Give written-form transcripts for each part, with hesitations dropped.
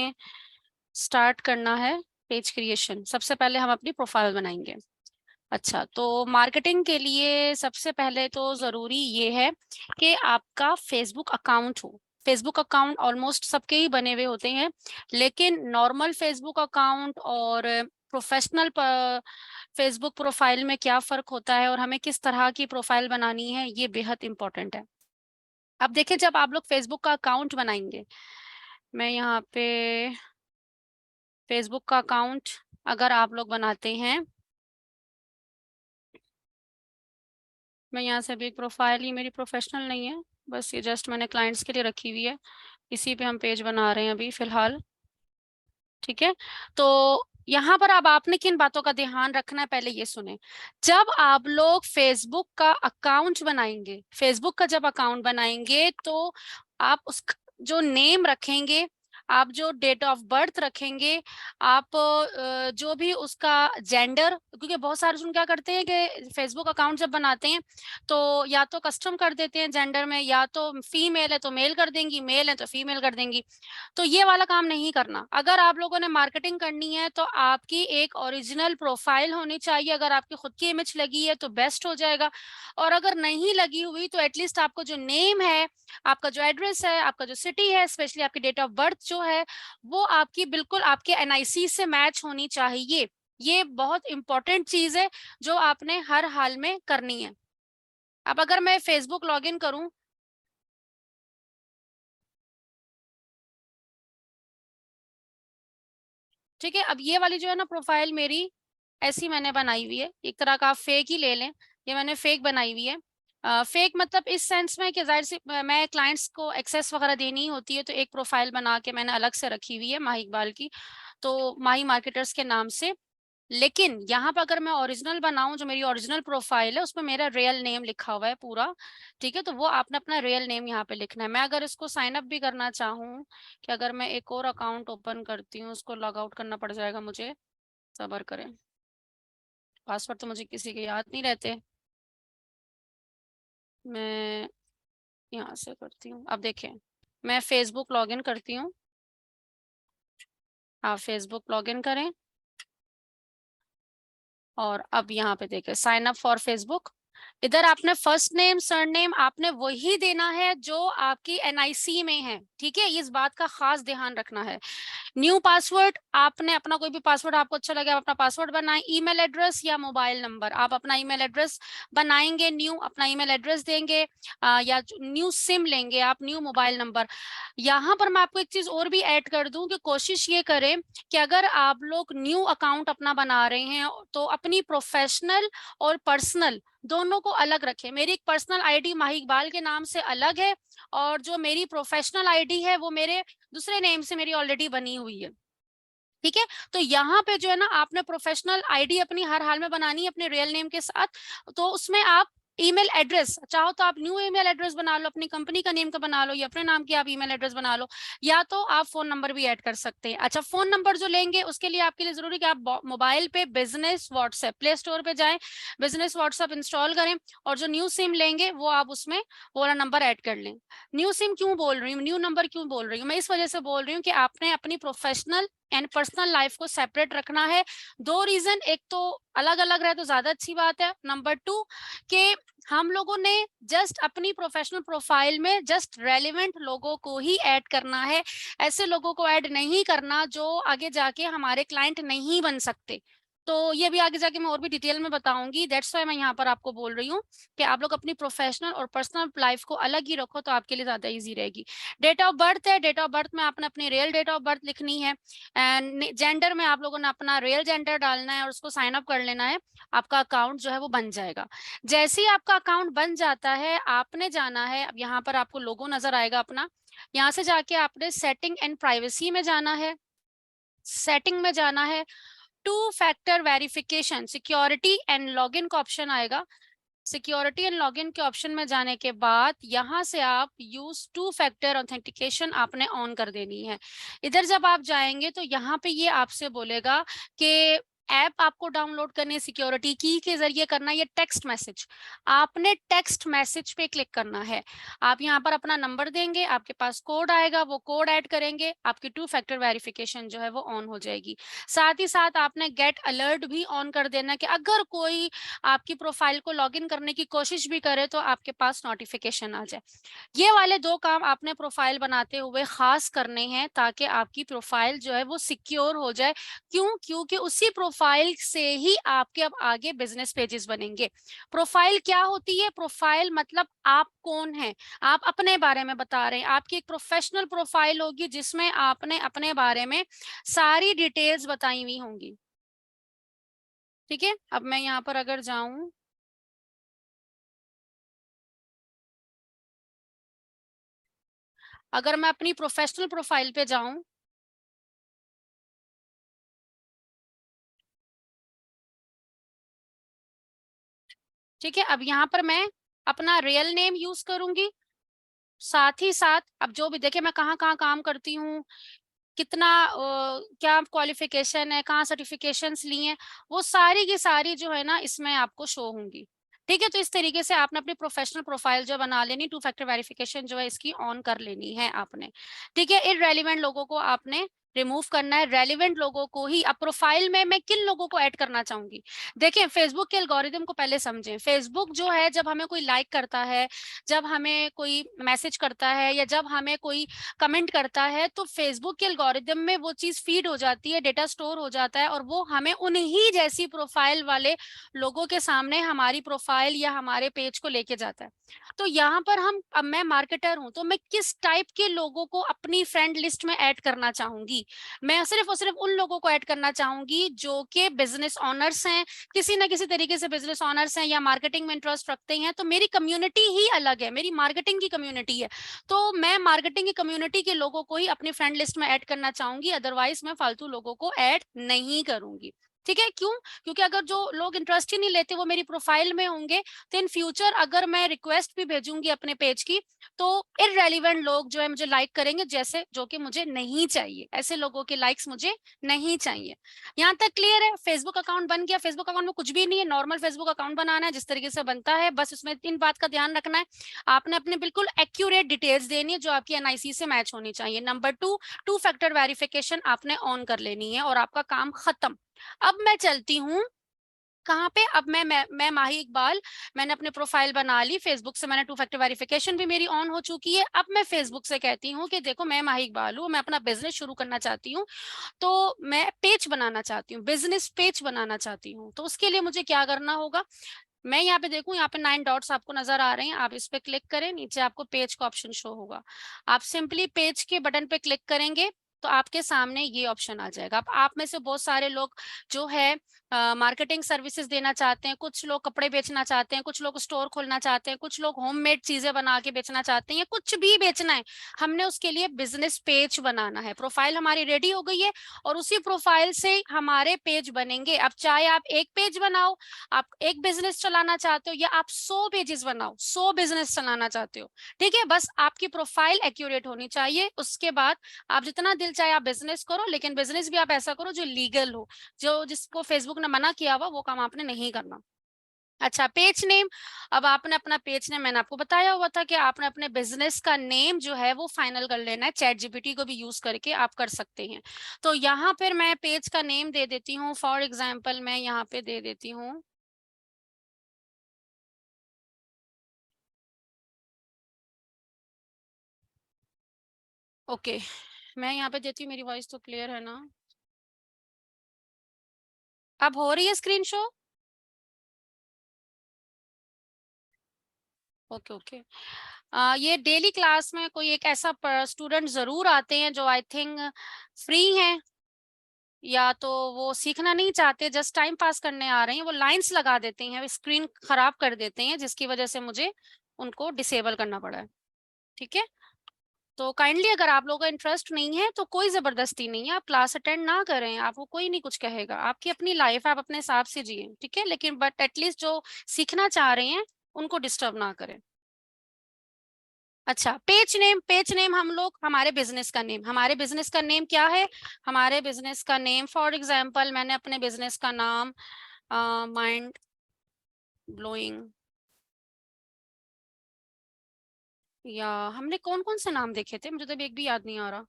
हमें स्टार्ट करना है पेज क्रिएशन। सबसे पहले हम अपनी प्रोफाइल बनाएंगे। अच्छा, तो मार्केटिंग के लिए सबसे पहले तो जरूरी ये है कि आपका फेसबुक अकाउंट हो। फेसबुक अकाउंट ऑलमोस्ट सबके ही बने हुए होते हैं, लेकिन नॉर्मल फेसबुक अकाउंट और प्रोफेशनल फेसबुक प्रोफाइल में क्या फर्क होता है और हमें किस तरह की प्रोफाइल बनानी है, ये बेहद इंपॉर्टेंट है। अब देखिए, जब आप लोग फेसबुक का अकाउंट बनाएंगे, मैं यहाँ पे फेसबुक का अकाउंट अगर आप लोग बनाते हैं, मैं यहाँ से भी एक प्रोफाइल, ही मेरी प्रोफेशनल नहीं है, बस ये जस्ट मैंने क्लाइंट्स के लिए रखी हुई है, इसी पे हम पेज बना रहे हैं अभी फिलहाल। ठीक है, तो यहाँ पर अब आपने किन बातों का ध्यान रखना है, पहले ये सुने। जब आप लोग फेसबुक का अकाउंट बनाएंगे, फेसबुक का जब अकाउंट बनाएंगे तो आप उस जो नेम रखेंगे, आप जो डेट ऑफ बर्थ रखेंगे, आप जो भी उसका जेंडर, क्योंकि बहुत सारे लोग क्या करते हैं कि फेसबुक अकाउंट जब बनाते हैं तो या तो कस्टम कर देते हैं जेंडर में, या तो फीमेल है तो मेल कर देंगी, मेल है तो फीमेल कर देंगी। तो ये वाला काम नहीं करना। अगर आप लोगों ने मार्केटिंग करनी है तो आपकी एक ओरिजिनल प्रोफाइल होनी चाहिए। अगर आपकी खुद की इमेज लगी है तो बेस्ट हो जाएगा, और अगर नहीं लगी हुई तो एटलीस्ट आपको जो नेम है, आपका जो एड्रेस है, आपका जो सिटी है, स्पेशली आपकी डेट ऑफ बर्थ जो है, वो आपकी बिल्कुल आपके एनआईसी से मैच होनी चाहिए। ये बहुत इंपॉर्टेंट चीज है जो आपने हर हाल में करनी है। अब अगर मैं फेसबुक लॉगिन करूं, ठीक है, अब ये वाली जो है ना प्रोफाइल मेरी ऐसी मैंने बनाई हुई है, एक तरह का आप फेक ही ले लें, ये मैंने फेक बनाई हुई है। फेक मतलब इस सेंस में कि जाहिर सी मैं क्लाइंट्स को एक्सेस वगैरह देनी होती है, तो एक प्रोफाइल बना के मैंने अलग से रखी हुई है माही इकबाल की, तो माही मार्केटर्स के नाम से। लेकिन यहाँ पर अगर मैं ओरिजिनल बनाऊं, जो मेरी ओरिजिनल प्रोफाइल है उसमें मेरा रियल नेम लिखा हुआ है पूरा, ठीक है, तो वो आपने अपना रियल नेम यहाँ पे लिखना है। मैं अगर इसको साइन अप भी करना चाहूँ, कि अगर मैं एक और अकाउंट ओपन करती हूँ, उसको लॉग आउट करना पड़ जाएगा मुझे, सब्र करें, पासवर्ड तो मुझे किसी के याद नहीं रहते। मैं यहाँ से करती हूँ, अब देखें, मैं फेसबुक लॉगिन करती हूँ, आप फेसबुक लॉगिन करें, और अब यहाँ पे देखें साइन अप फॉर फेसबुक। इधर आपने फर्स्ट नेम सरनेम आपने वही देना है जो आपकी एनआईसी में है, ठीक है, इस बात का खास ध्यान रखना है। न्यू पासवर्ड, आपने अपना कोई भी पासवर्ड आपको अच्छा लगे आप अपना पासवर्ड बनाएं। ईमेल एड्रेस या मोबाइल नंबर, आप अपना ईमेल एड्रेस बनाएंगे, न्यू अपना ईमेल एड्रेस देंगे, या न्यू सिम लेंगे आप, न्यू मोबाइल नंबर। यहाँ पर मैं आपको एक चीज और भी ऐड कर दूं कि कोशिश ये करें कि अगर आप लोग न्यू अकाउंट अपना बना रहे हैं तो अपनी प्रोफेशनल और पर्सनल दोनों को अलग रखें। मेरी एक पर्सनल आईडी माही इकबाल के नाम से अलग है, और जो मेरी प्रोफेशनल आईडी है वो मेरे दूसरे नेम से मेरी ऑलरेडी बनी हुई है, ठीक है। तो यहाँ पे जो है ना, आपने प्रोफेशनल आईडी अपनी हर हाल में बनानी है अपने रियल नेम के साथ। तो उसमें आप ईमेल एड्रेस चाहो तो आप न्यू ईमेल एड्रेस बना लो, अपनी कंपनी का नेम का बना लो, या अपने नाम की आप ईमेल एड्रेस बना लो, या तो आप फोन नंबर भी ऐड कर सकते हैं। अच्छा, फोन नंबर जो लेंगे उसके लिए आपके लिए जरूरी कि आप मोबाइल पे बिजनेस व्हाट्सएप प्ले स्टोर पे जाएं, बिजनेस व्हाट्सएप इंस्टॉल करें, और जो न्यू सिम लेंगे वो आप उसमें वो वाला नंबर ऐड कर लें। न्यू सिम क्यों बोल रही हूँ, न्यू नंबर क्यों बोल रही हूँ, मैं इस वजह से बोल रही हूँ कि आपने अपनी प्रोफेशनल एंड पर्सनल लाइफ को सेपरेट रखना है। दो रीजन, एक तो अलग अलग रहे तो ज्यादा अच्छी बात है, नंबर टू कि हम लोगों ने जस्ट अपनी प्रोफेशनल प्रोफाइल में जस्ट रेलिवेंट लोगों को ही ऐड करना है, ऐसे लोगों को ऐड नहीं करना जो आगे जाके हमारे क्लाइंट नहीं बन सकते। तो ये भी आगे जाके मैं और भी डिटेल में बताऊंगी, दैट्स वाई मैं यहाँ पर आपको बोल रही हूँ कि आप लोग अपनी प्रोफेशनल और पर्सनल लाइफ को अलग ही रखो, तो आपके लिए ज्यादा इजी रहेगी। डेट ऑफ बर्थ है, डेट ऑफ बर्थ में आपने अपनी रियल डेट ऑफ बर्थ लिखनी है, एंड जेंडर में आप लोगों ने अपना रियल जेंडर डालना है और उसको साइन अप कर लेना है, आपका अकाउंट जो है वो बन जाएगा। जैसे ही आपका अकाउंट बन जाता है, आपने जाना है, अब यहाँ पर आपको लोगो नजर आएगा अपना, यहाँ से जाके आपने सेटिंग एंड प्राइवेसी में जाना है, सेटिंग में जाना है, two factor verification security and login का ऑप्शन आएगा। सिक्योरिटी एंड लॉगिन के ऑप्शन में जाने के बाद यहाँ से आप यूज टू फैक्टर ऑथेंटिकेशन आपने ऑन कर देनी है। इधर जब आप जाएंगे तो यहाँ पे ये आपसे बोलेगा कि ऐप आपको डाउनलोड करनी है सिक्योरिटी की के जरिए करना है, ये टेक्स्ट मैसेज, आपने टेक्स्ट मैसेज पे क्लिक करना है। आप यहाँ पर अपना नंबर देंगे, आपके पास कोड आएगा, वो कोड ऐड करेंगे, आपकी 2 फैक्टर वेरिफिकेशन जो है वो ऑन हो जाएगी। साथ ही साथ आपने गेट अलर्ट भी ऑन कर देना कि अगर कोई आपकी प्रोफाइल को लॉगिन करने की कोशिश भी करे तो आपके पास नोटिफिकेशन आ जाए। ये वाले 2 काम आपने प्रोफाइल बनाते हुए खास करने हैं ताकि आपकी प्रोफाइल जो है वो सिक्योर हो जाए। क्यों? क्योंकि उसी प्रोफाइल से ही आपके अब आगे बिजनेस पेजेस बनेंगे। प्रोफाइल क्या होती है? प्रोफाइल मतलब आप कौन हैं, आप अपने बारे में बता रहे हैं। आपकी एक प्रोफेशनल प्रोफाइल होगी जिसमें आपने अपने बारे में सारी डिटेल्स बताई हुई होंगी। ठीक है, अब मैं यहाँ पर अगर जाऊं, अगर मैं अपनी प्रोफेशनल प्रोफाइल पे जाऊं, ठीक है, अब यहाँ पर मैं अपना रियल नेम यूज करूंगी। साथ ही साथ अब जो भी देखिए मैं कहाँ कहाँ काम करती हूँ, कितना क्या क्वालिफिकेशन है, कहाँ सर्टिफिकेशंस ली हैं, वो सारी की सारी जो है ना इसमें आपको शो होंगी। ठीक है, तो इस तरीके से आपने अपनी प्रोफेशनल प्रोफाइल जो बना लेनी, 2 फैक्टर वेरिफिकेशन जो है इसकी ऑन कर लेनी है आपने। ठीक है, इररेलेवेंट लोगों को आपने रिमूव करना है, रेलिवेंट लोगों को ही। अब प्रोफाइल में मैं किन लोगों को ऐड करना चाहूंगी, देखिए फेसबुक के एल्गोरिदम को पहले समझें। फेसबुक जो है जब हमें कोई लाइक करता है, जब हमें कोई मैसेज करता है या जब हमें कोई कमेंट करता है, तो फेसबुक के एल्गोरिदम में वो चीज फीड हो जाती है, डेटा स्टोर हो जाता है और वो हमें उन्हीं जैसी प्रोफाइल वाले लोगों के सामने हमारी प्रोफाइल या हमारे पेज को लेके जाता है। तो यहाँ पर हम, अब मैं मार्केटर हूं तो मैं किस टाइप के लोगों को अपनी फ्रेंड लिस्ट में ऐड करना चाहूंगी, मैं सिर्फ और सिर्फ उन लोगों को ऐड करना चाहूंगी जो कि बिजनेस ऑनर्स हैं, किसी ना किसी तरीके से बिजनेस ऑनर्स हैं या मार्केटिंग में इंटरेस्ट रखते हैं। तो मेरी कम्युनिटी ही अलग है, मेरी मार्केटिंग की कम्युनिटी है, तो मैं मार्केटिंग की कम्युनिटी के लोगों को ही अपनी फ्रेंड लिस्ट में ऐड करना चाहूंगी, अदरवाइज मैं फालतू लोगों को ऐड नहीं करूंगी। ठीक है, क्यों? क्योंकि अगर जो लोग इंटरेस्ट ही नहीं लेते वो मेरी प्रोफाइल में होंगे, तो इन फ्यूचर अगर मैं रिक्वेस्ट भी भेजूंगी अपने पेज की तो इररेलेवेंट लोग जो है मुझे लाइक करेंगे, जैसे जो कि मुझे नहीं चाहिए, ऐसे लोगों के लाइक्स मुझे नहीं चाहिए। यहाँ तक क्लियर है? फेसबुक अकाउंट बन गया, फेसबुक अकाउंट में कुछ भी नहीं है, नॉर्मल फेसबुक अकाउंट बनाना है जिस तरीके से बनता है, बस उसमें इन बात का ध्यान रखना है, आपने अपने बिल्कुल एक्यूरेट डिटेल्स देनी है जो आपकी एनआईसी से मैच होनी चाहिए। नंबर 2, 2 फैक्टर वेरिफिकेशन आपने ऑन कर लेनी है और आपका काम खत्म। अब मैं चलती हूँ कहाँ पे, अब मैं माही इकबाल, मैंने अपने प्रोफाइल बना ली, फेसबुक से मैंने 2 फैक्टर वेरिफिकेशन भी मेरी ऑन हो चुकी है। अब मैं फेसबुक से कहती हूँ कि देखो मैं माही इकबाल हूँ, मैं अपना बिजनेस शुरू करना चाहती हूँ, तो मैं पेज बनाना चाहती हूँ, बिजनेस पेज बनाना चाहती हूँ। तो उसके लिए मुझे क्या करना होगा, मैं यहाँ पे देखूं, यहाँ पे 9 डॉट्स आपको नजर आ रहे हैं, आप इस पे क्लिक करें, नीचे आपको पेज का ऑप्शन शो होगा, आप सिंपली पेज के बटन पे क्लिक करेंगे तो आपके सामने ये ऑप्शन आ जाएगा। अब आप में से बहुत सारे लोग जो है मार्केटिंग सर्विसेज देना चाहते हैं, कुछ लोग कपड़े बेचना चाहते हैं, कुछ लोग स्टोर खोलना चाहते हैं, कुछ लोग होममेड चीजें बना के बेचना चाहते हैं, या कुछ भी बेचना है, हमने उसके लिए बिजनेस पेज बनाना है। प्रोफाइल हमारी रेडी हो गई है और उसी प्रोफाइल से हमारे पेज बनेंगे। अब चाहे आप एक पेज बनाओ, आप एक बिजनेस चलाना चाहते हो, या आप 100 पेजेस बनाओ, 100 बिजनेस चलाना चाहते हो, ठीक है, बस आपकी प्रोफाइल एक्यूरेट होनी चाहिए। उसके बाद आप जितना दिल चाहे आप बिजनेस करो, लेकिन बिजनेस भी आप ऐसा करो जो लीगल हो, जो जिसको फेसबुक ने मना किया हुआ वो काम आपने नहीं करना। अच्छा, पेज नेम, अब आपने अपना पेज नेम, मैंने आपको बताया हुआ था कि आपने अपने बिजनेस का नेम जो है वो फाइनल कर लेना है, चैट जीपीटी को भी यूज करके आप कर सकते हैं। तो यहाँ पर मैं पेज का नेम दे देती हूँ, फॉर एग्जाम्पल मैं यहाँ पे दे देती हूँ, ओके, मैं यहाँ पे देती हूँ, मेरी वॉइस तो क्लियर है ना? अब हो रही है स्क्रीन शो? Okay okay. ये डेली क्लास में कोई एक ऐसा स्टूडेंट जरूर आते हैं जो आई थिंक फ्री हैं, या तो वो सीखना नहीं चाहते, जस्ट टाइम पास करने आ रहे हैं, वो लाइंस लगा देते हैं, स्क्रीन खराब कर देते हैं, जिसकी वजह से मुझे उनको डिसेबल करना पड़ा है। ठीक है, तो काइंडली अगर आप लोगों का इंटरेस्ट नहीं है तो कोई जबरदस्ती नहीं है, आप क्लास अटेंड ना करें, आपको कोई नहीं कुछ कहेगा, आपकी अपनी लाइफ है, आप अपने हिसाब से जिए, ठीक है, लेकिन बट एटलीस्ट जो सीखना चाह रहे हैं उनको डिस्टर्ब ना करें। अच्छा, पेज नेम हम लोग हमारे बिजनेस का नेम क्या है? हमारे बिजनेस का नेम फॉर एग्जांपल मैंने अपने बिजनेस का नाम माइंड ब्लोइंग, या हमने कौन कौन से नाम देखे थे, मुझे तो अभी एक भी याद नहीं आ रहा।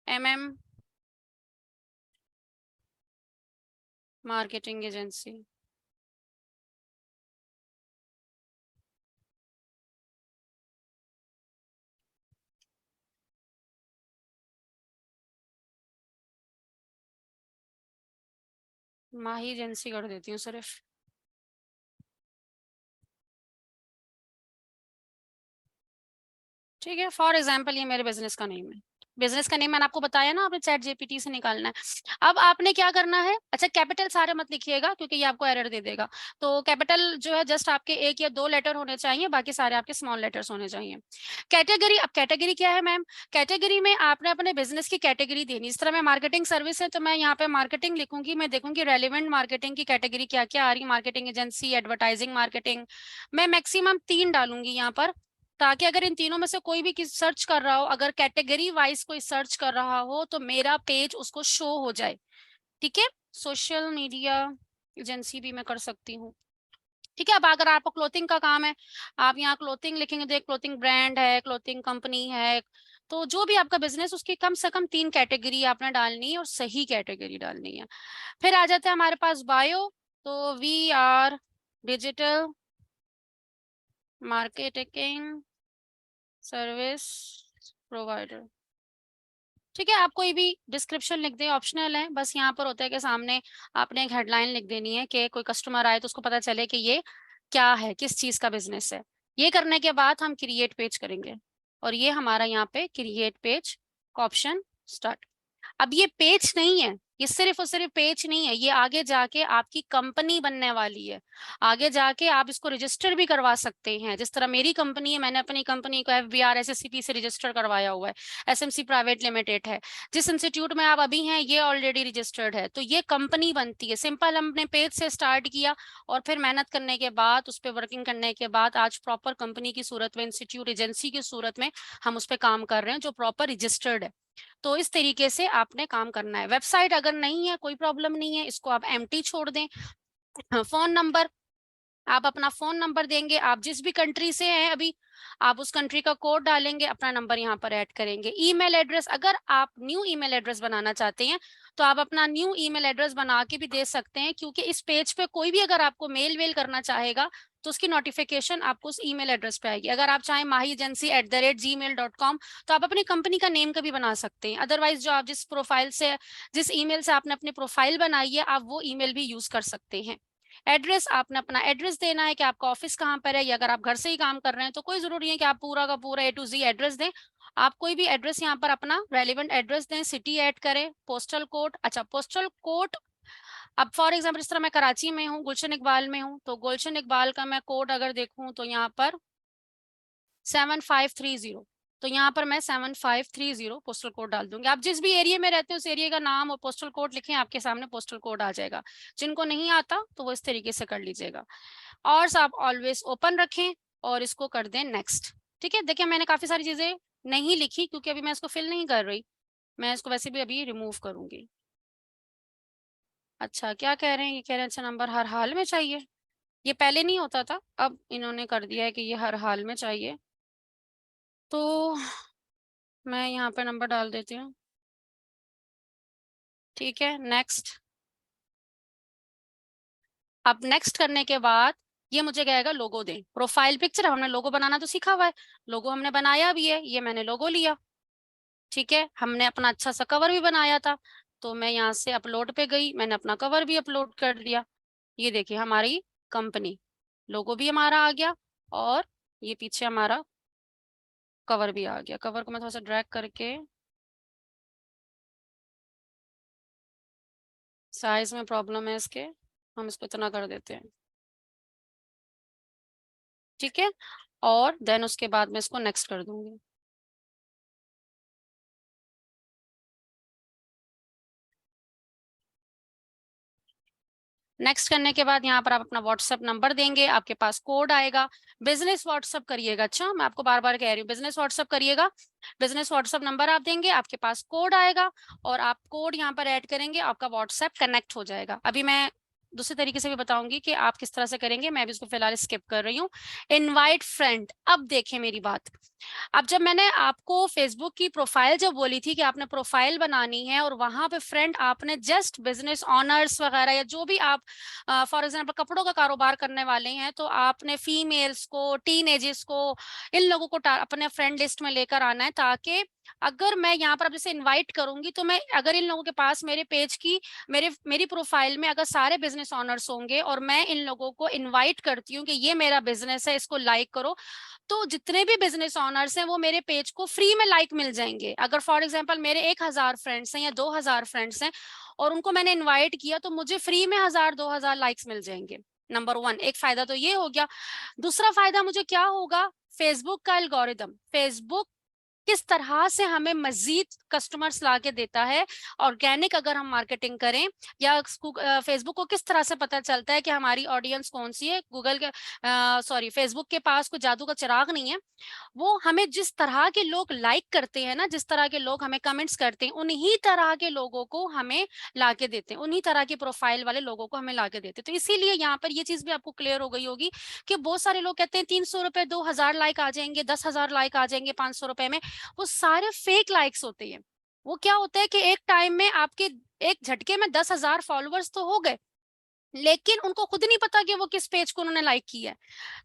MM marketing agency. Mahi agency कर देती हूँ सिर्फ। ठीक है, फॉर एग्जाम्पल ये मेरे बिजनेस का नेम है। बिजनेस का नेम मैंने आपको बताया ना, आपने चैट जीपीटी से निकालना है। अब आपने क्या करना है, अच्छा कैपिटल सारे मत लिखिएगा क्योंकि ये आपको एरर दे देगा। तो कैपिटल जो है जस्ट आपके 1 या 2 लेटर होने चाहिए, बाकी सारे आपके स्मॉल लेटर्स होने चाहिए। कैटेगरी, अब कैटेगरी क्या है मैम? कैटेगरी में आपने अपने बिजनेस की कैटेगरी देनी। इस तरह मैं मार्केटिंग सर्विस है तो मैं यहाँ पे मार्केटिंग लिखूंगी, मैं देखूंगी रेलिवेंट मार्केटिंग की कैटेगरी क्या क्या आ रही, मार्केटिंग एजेंसी, एडवर्टाइजिंग मार्केटिंग। मैं मैक्सिमम 3 डालूंगी यहाँ पर, ताकि अगर इन तीनों में से कोई भी सर्च कर रहा हो, अगर कैटेगरी वाइज कोई सर्च कर रहा हो तो मेरा पेज उसको शो हो जाए। ठीक है, सोशल मीडिया एजेंसी भी मैं कर सकती हूँ। ठीक है, अब अगर आपको क्लोथिंग का काम है, आप यहाँ क्लोथिंग लिखेंगे तो एक क्लोथिंग ब्रांड है, क्लोथिंग कंपनी है। तो जो भी आपका बिजनेस, उसकी कम से कम 3 कैटेगरी आपने डालनी है और सही कैटेगरी डालनी है। फिर आ जाते हैं हमारे पास बायो। तो we are digital marketing service provider. ठीक है, आप कोई भी डिस्क्रिप्शन लिख दें, ऑप्शनल है, बस यहाँ पर होता है कि सामने आपने एक हेडलाइन लिख देनी है कि कोई कस्टमर आए तो उसको पता चले कि ये क्या है, किस चीज का बिजनेस है। ये करने के बाद हम क्रिएट पेज करेंगे, और ये हमारा यहाँ पे क्रिएट पेज का ऑप्शन स्टार्ट। अब ये पेज नहीं है, ये सिर्फ और सिर्फ पेज नहीं है, ये आगे जाके आपकी कंपनी बनने वाली है। आगे जाके आप इसको रजिस्टर भी करवा सकते हैं, जिस तरह मेरी कंपनी है, मैंने अपनी कंपनी को FBR SSCP से रजिस्टर करवाया हुआ है। SMC प्राइवेट लिमिटेड है। जिस इंस्टीट्यूट में आप अभी हैं ये ऑलरेडी रजिस्टर्ड है, तो ये कंपनी बनती है। सिंपल हमने पेज से स्टार्ट किया और फिर मेहनत करने के बाद, उस पर वर्किंग करने के बाद आज प्रॉपर कंपनी की सूरत में, इंस्टीट्यूट एजेंसी की सूरत में हम उस पर काम कर रहे हैं, जो प्रॉपर रजिस्टर्ड है। तो इस तरीके से आपने काम करना है। वेबसाइट अगर नहीं है कोई प्रॉब्लम नहीं है, इसको आप एम्प्टी छोड़ दें। फोन नंबर, आप अपना फोन नंबर देंगे, आप जिस भी कंट्री से हैं अभी, आप उस कंट्री का कोड डालेंगे, अपना नंबर यहाँ पर ऐड करेंगे। ईमेल एड्रेस, अगर आप न्यू ईमेल एड्रेस बनाना चाहते हैं तो आप अपना न्यू ईमेल एड्रेस बना के भी दे सकते हैं, क्योंकि इस पेज पे कोई भी अगर आपको मेल वेल करना चाहेगा तो उसकी नोटिफिकेशन आपको उस ईमेल एड्रेस पे आएगी। अगर आप चाहें mahi@gmail.com, तो आप अपनी कंपनी का नेम का भी बना सकते हैं। अदरवाइज जो आप जिस प्रोफाइल से, जिस ईमेल से आपने अपनी प्रोफाइल बनाई है, आप वो ईमेल भी यूज कर सकते हैं। एड्रेस, आपने अपना एड्रेस देना है कि आपका ऑफिस कहाँ पर है, या अगर आप घर से ही काम कर रहे हैं तो कोई जरूरी है कि आप पूरा का पूरा A to Z एड्रेस दें। आप कोई भी एड्रेस यहाँ पर अपना रेलिवेंट एड्रेस दें, सिटी ऐड करें, पोस्टल कोड। अच्छा, पोस्टल कोड, अब फॉर एग्जाम्पल इस तरह मैं कराची में हूँ, गुलशन इकबाल में हूँ, तो गुलशन इकबाल का मैं कोड अगर देखूँ तो यहाँ पर 7530, तो यहाँ पर मैं 7530 पोस्टल कोड डाल दूंगी। आप जिस भी एरिया में रहते हैं उस एरिया का नाम और पोस्टल कोड लिखें, आपके सामने पोस्टल कोड आ जाएगा। जिनको नहीं आता तो वो इस तरीके से कर लीजिएगा। और आप ऑलवेज ओपन रखें और इसको कर दें नेक्स्ट। ठीक है, देखिए मैंने काफी सारी चीजें नहीं लिखी क्योंकि अभी मैं इसको फिल नहीं कर रही, मैं इसको वैसे भी अभी रिमूव करूंगी। अच्छा, क्या कह रहे हैं, ये कह रहे हैं अच्छा नंबर हर हाल में चाहिए। ये पहले नहीं होता था, अब इन्होंने कर दिया है कि ये हर हाल में चाहिए। तो मैं यहाँ पे नंबर डाल देती हूँ। ठीक है, नेक्स्ट। अब नेक्स्ट करने के बाद ये मुझे कहेगा लोगो दें, प्रोफाइल पिक्चर, हमने लोगो बनाना तो सीखा हुआ है, लोगो हमने बनाया भी है, ये मैंने लोगो लिया। ठीक है, हमने अपना अच्छा सा कवर भी बनाया था, तो मैं यहाँ से अपलोड पे गई, मैंने अपना कवर भी अपलोड कर दिया। ये देखिए हमारी कंपनी, लोगो भी हमारा आ गया, और ये पीछे हमारा कवर भी आ गया। कवर को मैं थोड़ा सा ड्रैग करके, साइज में प्रॉब्लम है इसके, हम इसको इतना कर देते हैं। ठीक है, और देन उसके बाद मैं इसको नेक्स्ट कर दूंगी। नेक्स्ट करने के बाद यहाँ पर आप अपना व्हाट्सएप नंबर देंगे, आपके पास कोड आएगा, बिजनेस व्हाट्सएप करिएगा। अच्छा, मैं आपको बार बार कह रही हूँ, बिजनेस व्हाट्सएप करिएगा, बिजनेस व्हाट्सएप नंबर आप देंगे, आपके पास कोड आएगा और आप कोड यहाँ पर ऐड करेंगे, आपका व्हाट्सएप कनेक्ट हो जाएगा। अभी मैं दूसरे तरीके से भी बताऊंगी कि आप किस तरह से करेंगे, मैं भी इसको फिलहाल स्किप कर रही हूँ। इनवाइट फ्रेंड, अब देखें मेरी बात। अब जब मैंने आपको फेसबुक की प्रोफाइल जब बोली थी कि आपने प्रोफाइल बनानी है और वहां पे फ्रेंड आपने जस्ट बिजनेस ऑनर्स वगैरह या जो भी आप फॉर एग्जांपल कपड़ों का कारोबार करने वाले हैं, तो आपने फीमेल्स को, टीन एजेस को, इन लोगों को अपने फ्रेंड लिस्ट में लेकर आना है, ताकि अगर मैं यहाँ पर अब जैसे इनवाइट करूंगी तो मैं अगर इन लोगों के पास मेरे पेज की मेरी प्रोफाइल में अगर सारे बिजनेस ऑनर्स होंगे और मैं इन लोगों को इनवाइट करती हूँ कि ये मेरा बिजनेस है, इसको लाइक करो, तो जितने भी बिजनेस ऑनर्स हैं वो मेरे पेज को फ्री में लाइक मिल जाएंगे। अगर फॉर एग्जांपल मेरे 1000 फ्रेंड्स हैं या 2000 फ्रेंड्स हैं और उनको मैंने इनवाइट किया, तो मुझे फ्री में 1000-2000 लाइक्स मिल जाएंगे। नंबर 1 एक फायदा तो ये हो गया। दूसरा फायदा मुझे क्या होगा, फेसबुक का एल्गोरिदम, फेसबुक किस तरह से हमें मजीद कस्टमर्स ला के देता है, ऑर्गेनिक अगर हम मार्केटिंग करें, या फेसबुक को किस तरह से पता चलता है कि हमारी ऑडियंस कौन सी है। गूगल के सॉरी फेसबुक के पास कोई जादू का चिराग नहीं है, वो हमें जिस तरह के लोग लाइक करते हैं ना, जिस तरह के लोग हमें कमेंट्स करते हैं, उन्हीं तरह के लोगों को हमें लाके देते हैं, उन्हीं तरह की प्रोफाइल वाले लोगों को हमें लाके देते हैं। तो इसीलिए यहाँ पर ये चीज भी आपको क्लियर हो गई होगी कि बहुत सारे लोग कहते हैं 300 रुपए, 2000 लाइक आ जाएंगे, 10,000 लाइक आ जाएंगे 500 रुपए में। वो सारे फेक लाइक्स होते हैं। वो क्या होता है कि एक टाइम में आपके एक झटके में 10,000 फॉलोअर्स तो हो गए, लेकिन उनको खुद नहीं पता कि वो किस पेज को उन्होंने लाइक किया है।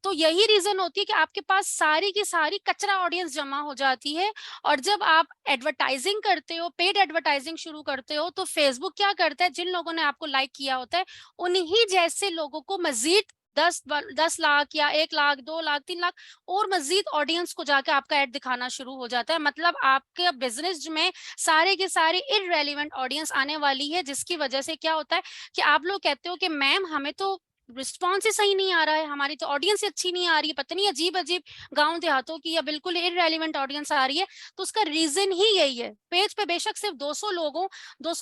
तो यही रीजन होती है कि आपके पास सारी की सारी कचरा ऑडियंस जमा हो जाती है। और जब आप एडवर्टाइजिंग करते हो, पेड एडवर्टाइजिंग शुरू करते हो, तो फेसबुक क्या करता है, जिन लोगों ने आपको लाइक किया होता है उन्हीं जैसे लोगों को मजीद 10 लाख या 1 लाख, 2 लाख, 3 लाख और मजीद ऑडियंस को जाके आपका एड दिखाना शुरू हो जाता है। मतलब आपके बिजनेस में सारे के सारे इररेलेवेंट ऑडियंस आने वाली है, जिसकी वजह से क्या होता है कि आप लोग कहते हो कि मैम हमें तो रिस्पॉन्स ही सही नहीं आ रहा है, हमारी तो ऑडियंस अच्छी नहीं आ रही है, पता नहीं अजीब अजीब गांव देहातों की या बिल्कुल इररेलेवेंट ऑडियंस आ रही है। तो उसका रीजन ही यही है, पेज पे बेशक सिर्फ 200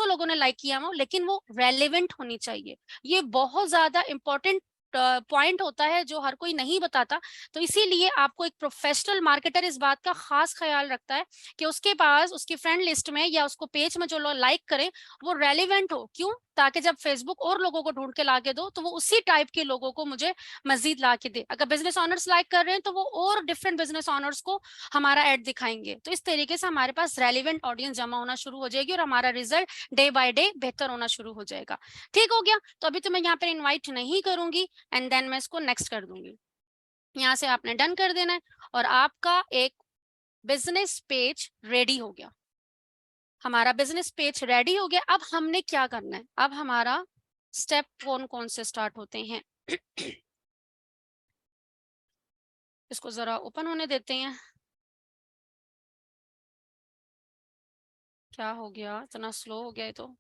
लोगों ने लाइक किया हो, लेकिन वो रेलेवेंट होनी चाहिए। ये बहुत ज्यादा इंपॉर्टेंट पॉइंट होता है जो हर कोई नहीं बताता। तो इसीलिए आपको एक प्रोफेशनल मार्केटर इस बात का खास ख्याल रखता है कि उसके पास उसकी फ्रेंड लिस्ट में या उसको पेज में जो लोग लाइक करें वो रेलिवेंट हो। क्यों? ताकि जब फेसबुक और लोगों को ढूंढ के ला के दो, तो वो उसी टाइप के लोगों को मुझे मजीद ला के दे। अगर बिजनेस ऑनर्स लाइक कर रहे हैं तो वो और डिफरेंट बिजनेस ऑनर्स को हमारा एड दिखाएंगे। तो इस तरीके से हमारे पास रेलिवेंट ऑडियंस जमा होना शुरू हो जाएगी और हमारा रिजल्ट डे बाय डे बेहतर होना शुरू हो जाएगा। ठीक हो गया? तो अभी तो मैं यहाँ पर इन्वाइट नहीं करूंगी एंड देन मैं इसको नेक्स्ट कर दूंगी। यहाँ से आपने डन कर देना है और आपका एक बिजनेस पेज रेडी हो गया। हमारा बिजनेस पेज रेडी हो गया। अब हमने क्या करना है, अब हमारा स्टेप कौन कौन से स्टार्ट होते हैं इसको जरा ओपन होने देते हैं। क्या हो गया, इतना स्लो हो गया है तो।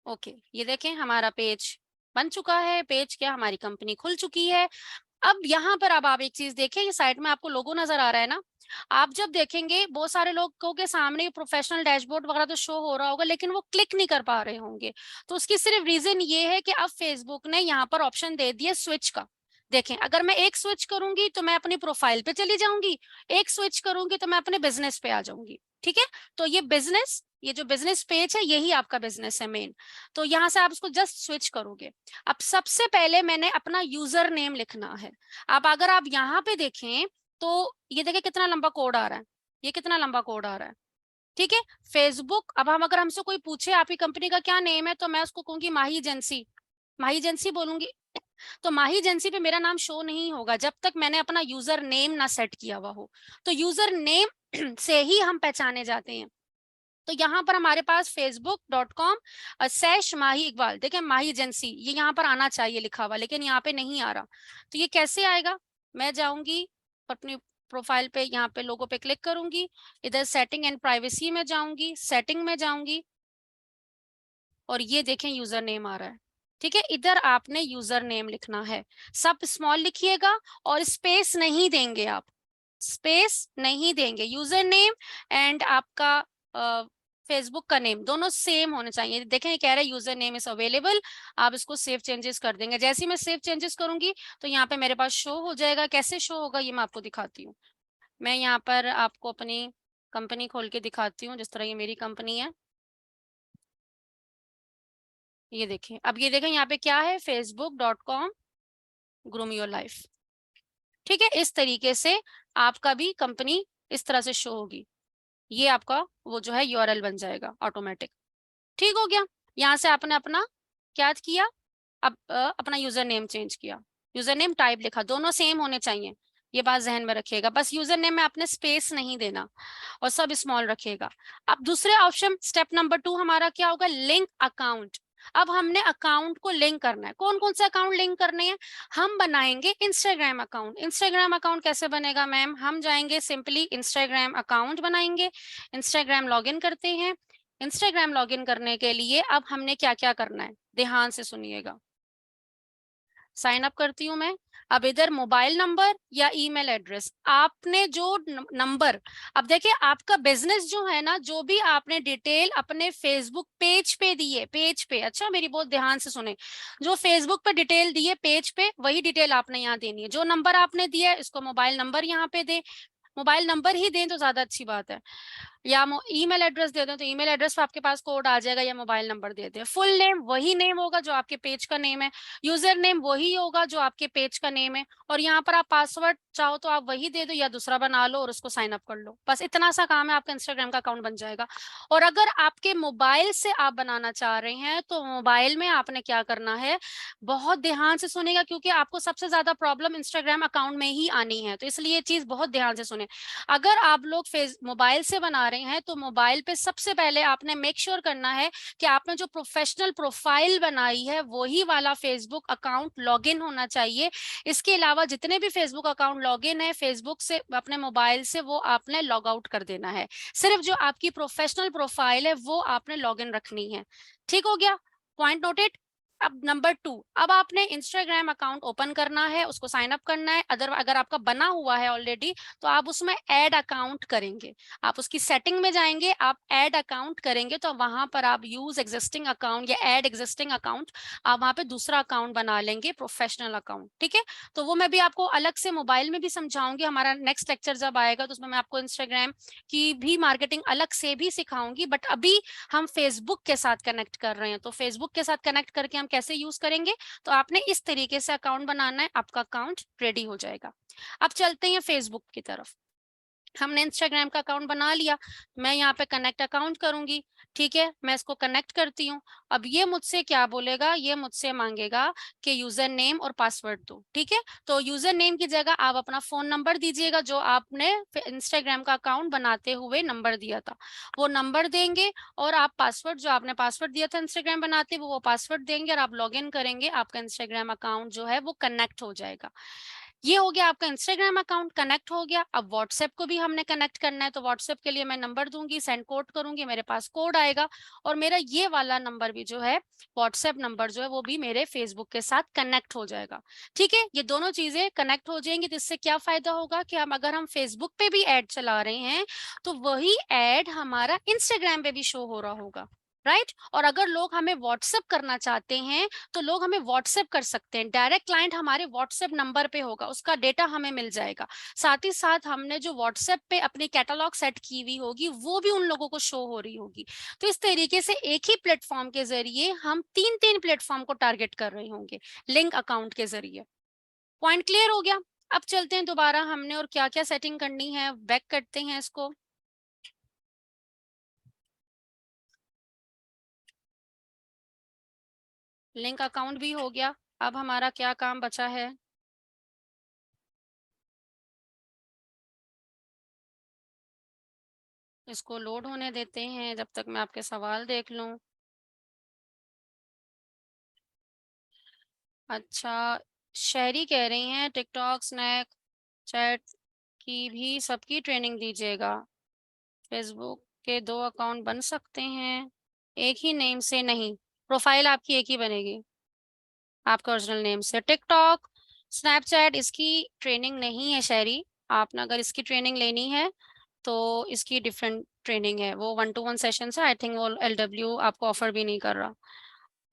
ओके, ये देखें हमारा पेज बन चुका है। पेज क्या, हमारी कंपनी खुल चुकी है। अब यहाँ पर अब आप एक चीज देखें, ये साइड में आपको लोगो नजर आ रहा है ना। आप जब देखेंगे बहुत सारे लोगों के सामने प्रोफेशनल डैशबोर्ड वगैरह तो शो हो रहा होगा, लेकिन वो क्लिक नहीं कर पा रहे होंगे। तो उसकी सिर्फ रीजन ये है कि अब फेसबुक ने यहाँ पर ऑप्शन दे दिया स्विच का। देखें, अगर मैं एक स्विच करूंगी तो मैं अपनी प्रोफाइल पे चली जाऊंगी, एक स्विच करूंगी तो मैं अपने बिजनेस पे आ जाऊंगी। ठीक है? तो ये जो बिजनेस पेज है यही आपका बिजनेस है मेन। तो यहाँ से आप इसको जस्ट स्विच करोगे। अब सबसे पहले मैंने अपना यूजर नेम लिखना है। अब अगर आप यहाँ पे देखें तो ये देखिए कितना लंबा कोड आ रहा है, ये कितना लंबा कोड आ रहा है। ठीक है? फेसबुक, अब हम अगर हमसे कोई पूछे आपकी कंपनी का क्या नेम है, तो मैं उसको कहूंगी माही एजेंसी, माही एजेंसी बोलूंगी। तो माही एजेंसी पे मेरा नाम शो नहीं होगा जब तक मैंने अपना यूजर नेम ना सेट किया हुआ हो। तो यूजर नेम से ही हम पहचाने जाते हैं। तो यहाँ पर हमारे पास facebook.com/ माही इकबाल, देखें माही एजेंसी ये यहाँ पर आना चाहिए लिखा हुआ, लेकिन यहाँ पे नहीं आ रहा। तो ये कैसे आएगा? मैं जाऊंगी अपनी प्रोफाइल पे, यहाँ पे लोगो पे क्लिक करूंगी, इधर सेटिंग एंड प्राइवेसी में जाऊंगी, सेटिंग में जाऊंगी और ये देखें यूजर नेम आ रहा है। ठीक है? इधर आपने यूजर नेम लिखना है, सब स्मॉल लिखिएगा और स्पेस नहीं देंगे, आप स्पेस नहीं देंगे। यूजर नेम एंड आपका फेसबुक का नेम, दोनों सेम होने चाहिए। देखें ये कह रहा है यूजर नेम इज अवेलेबल, आप इसको सेव चेंजेस कर देंगे। जैसे ही मैं सेव चेंजेस करूंगी तो यहाँ पे मेरे पास शो हो जाएगा। कैसे शो होगा ये मैं आपको दिखाती हूँ। मैं यहाँ पर आपको अपनी कंपनी खोल के दिखाती हूँ, जिस तरह ये मेरी कंपनी है। ये देखिए, अब ये देखें यहाँ पे क्या है, facebook.com ग्रूम योर लाइफ। ठीक है, इस तरीके से आपका भी कंपनी इस तरह से शो होगी। ये आपका वो जो है यूआरएल बन जाएगा ऑटोमेटिक। ठीक हो गया। यहाँ से आपने अपना क्या किया, अब अपना यूजर नेम चेंज किया, यूजर नेम टाइप लिखा, दोनों सेम होने चाहिए, ये बात जहन में रखिएगा। बस यूजर नेम में आपने स्पेस नहीं देना और सब स्मॉल रखिएगा। अब दूसरे ऑप्शन स्टेप नंबर 2 हमारा क्या होगा, लिंक अकाउंट। अब हमने अकाउंट को लिंक करना है। कौन कौन से अकाउंट लिंक करने हैं, हम बनाएंगे इंस्टाग्राम अकाउंट। इंस्टाग्राम अकाउंट कैसे बनेगा मैम, हम जाएंगे सिंपली इंस्टाग्राम अकाउंट बनाएंगे, इंस्टाग्राम लॉगिन करते हैं। इंस्टाग्राम लॉगिन करने के लिए अब हमने क्या क्या करना है, ध्यान से सुनिएगा। साइन अप करती हूँ मैं। अब इधर मोबाइल नंबर या ईमेल एड्रेस, आपने जो नंबर, अब देखिए आपका बिजनेस जो है ना, जो भी आपने डिटेल अपने फेसबुक पेज पे दी है, पेज पे, अच्छा मेरी बहुत ध्यान से सुने, जो फेसबुक पे डिटेल दी है पेज पे, वही डिटेल आपने यहाँ देनी है। जो नंबर आपने दिया है इसको मोबाइल नंबर यहाँ पे दे, मोबाइल नंबर ही दें तो ज्यादा अच्छी बात है, या ईमेल एड्रेस दे दें तो ईमेल एड्रेस पे आपके पास कोड आ जाएगा, या मोबाइल नंबर दे दें। फुल नेम वही नेम होगा जो आपके पेज का नेम है, यूजर नेम वही होगा जो आपके पेज का नेम है, और यहाँ पर आप पासवर्ड चाहो तो आप वही दे दो या दूसरा बना लो और उसको साइन अप कर लो। बस इतना सा काम है, आपका इंस्टाग्राम का अकाउंट बन जाएगा। और अगर आपके मोबाइल से आप बनाना चाह रहे हैं तो मोबाइल में आपने क्या करना है, बहुत ध्यान से सुनेगा, क्योंकि आपको सबसे ज्यादा प्रॉब्लम इंस्टाग्राम अकाउंट में ही आनी है, तो इसलिए ये चीज बहुत ध्यान से सुने। अगर आप लोग फेस मोबाइल से बना रहे हैं तो मोबाइल पे सबसे पहले आपने मेक श्योर करना है कि आपने जो प्रोफेशनल प्रोफाइल बनाई है वही वाला फेसबुक अकाउंट लॉगिन होना चाहिए। इसके अलावा जितने भी फेसबुक अकाउंट लॉगिन है फेसबुक से अपने मोबाइल से, वो आपने लॉग आउट कर देना है। सिर्फ जो आपकी प्रोफेशनल प्रोफाइल है वो आपने लॉगिन रखनी है। ठीक हो गया, पॉइंट नोटेड। अब नंबर 2, अब आपने इंस्टाग्राम अकाउंट ओपन करना है, उसको साइन अप करना है। अगर आपका बना हुआ है ऑलरेडी तो आप उसमें ऐड अकाउंट करेंगे, आप उसकी सेटिंग में जाएंगे, आप ऐड अकाउंट करेंगे तो वहां पर आप यूज एग्जिस्टिंग अकाउंट या ऐड एग्जिस्टिंग अकाउंट, आप वहां पे दूसरा अकाउंट बना लेंगे, प्रोफेशनल अकाउंट। ठीक है, तो वो मैं भी आपको अलग से मोबाइल में भी समझाऊंगी, हमारा नेक्स्ट लेक्चर जब आएगा तो उसमें मैं आपको इंस्टाग्राम की भी मार्केटिंग अलग से भी सिखाऊंगी। बट अभी हम फेसबुक के साथ कनेक्ट कर रहे हैं, तो फेसबुक के साथ कनेक्ट करके हम कैसे यूज करेंगे, तो आपने इस तरीके से अकाउंट बनाना है, आपका अकाउंट रेडी हो जाएगा। अब चलते हैं फेसबुक की तरफ। हमने इंस्टाग्राम का अकाउंट बना लिया, मैं यहाँ पे कनेक्ट अकाउंट करूंगी। ठीक है, मैं इसको कनेक्ट करती हूँ। अब ये मुझसे क्या बोलेगा, ये मुझसे मांगेगा कि यूजर नेम और पासवर्ड दो। ठीक है, तो यूजर नेम की जगह आप अपना फोन नंबर दीजिएगा, जो आपने इंस्टाग्राम का अकाउंट बनाते हुए नंबर दिया था वो नंबर देंगे, और आप पासवर्ड, जो आपने पासवर्ड दिया था इंस्टाग्राम बनाते वो पासवर्ड देंगे, और आप लॉग इन करेंगे, आपका इंस्टाग्राम अकाउंट जो है वो कनेक्ट हो जाएगा। ये हो गया आपका इंस्टाग्राम अकाउंट कनेक्ट हो गया। अब व्हाट्सएप को भी हमने कनेक्ट करना है, तो व्हाट्सएप के लिए मैं नंबर दूंगी, सेंड कोड करूंगी, मेरे पास कोड आएगा, और मेरा ये वाला नंबर भी जो है, व्हाट्सएप नंबर जो है वो भी मेरे फेसबुक के साथ कनेक्ट हो जाएगा। ठीक है, ये दोनों चीजें कनेक्ट हो जाएंगी, तो इससे क्या फायदा होगा कि हम अगर हम फेसबुक पे भी ऐड चला रहे हैं तो वही ऐड हमारा इंस्टाग्राम पे भी शो हो रहा होगा, राइट। और अगर लोग हमें व्हाट्सएप करना चाहते हैं तो लोग हमें व्हाट्सएप कर सकते हैं, डायरेक्ट क्लाइंट हमारे व्हाट्सएप नंबर पे होगा, उसका डेटा हमें मिल जाएगा। साथ ही साथ हमने जो व्हाट्सएप पे अपनी कैटलॉग सेट की हुई होगी वो भी उन लोगों को शो हो रही होगी। तो इस तरीके से एक ही प्लेटफॉर्म के जरिए हम तीन तीन प्लेटफॉर्म को टारगेट कर रहे होंगे लिंक अकाउंट के जरिए। पॉइंट क्लियर हो गया। अब चलते हैं दोबारा, हमने और क्या क्या सेटिंग करनी है, बैक करते हैं इसको। लिंक अकाउंट भी हो गया, अब हमारा क्या काम बचा है, इसको लोड होने देते हैं जब तक मैं आपके सवाल देख लूं। अच्छा, शहरी कह रही हैं टिकटॉक स्नैक चैट की भी सबकी ट्रेनिंग दीजिएगा, फेसबुक के दो अकाउंट बन सकते हैं, एक ही नेम से नहीं, प्रोफाइल आपकी एक ही बनेगी आपका ओरिजिनल नेम से। टिकटॉक स्नैपचैट इसकी ट्रेनिंग नहीं है शहरी, आपने अगर इसकी ट्रेनिंग लेनी है तो इसकी डिफरेंट ट्रेनिंग है, वो 1-to-1 सेशन है। आई थिंक वो LW आपको ऑफर भी नहीं कर रहा।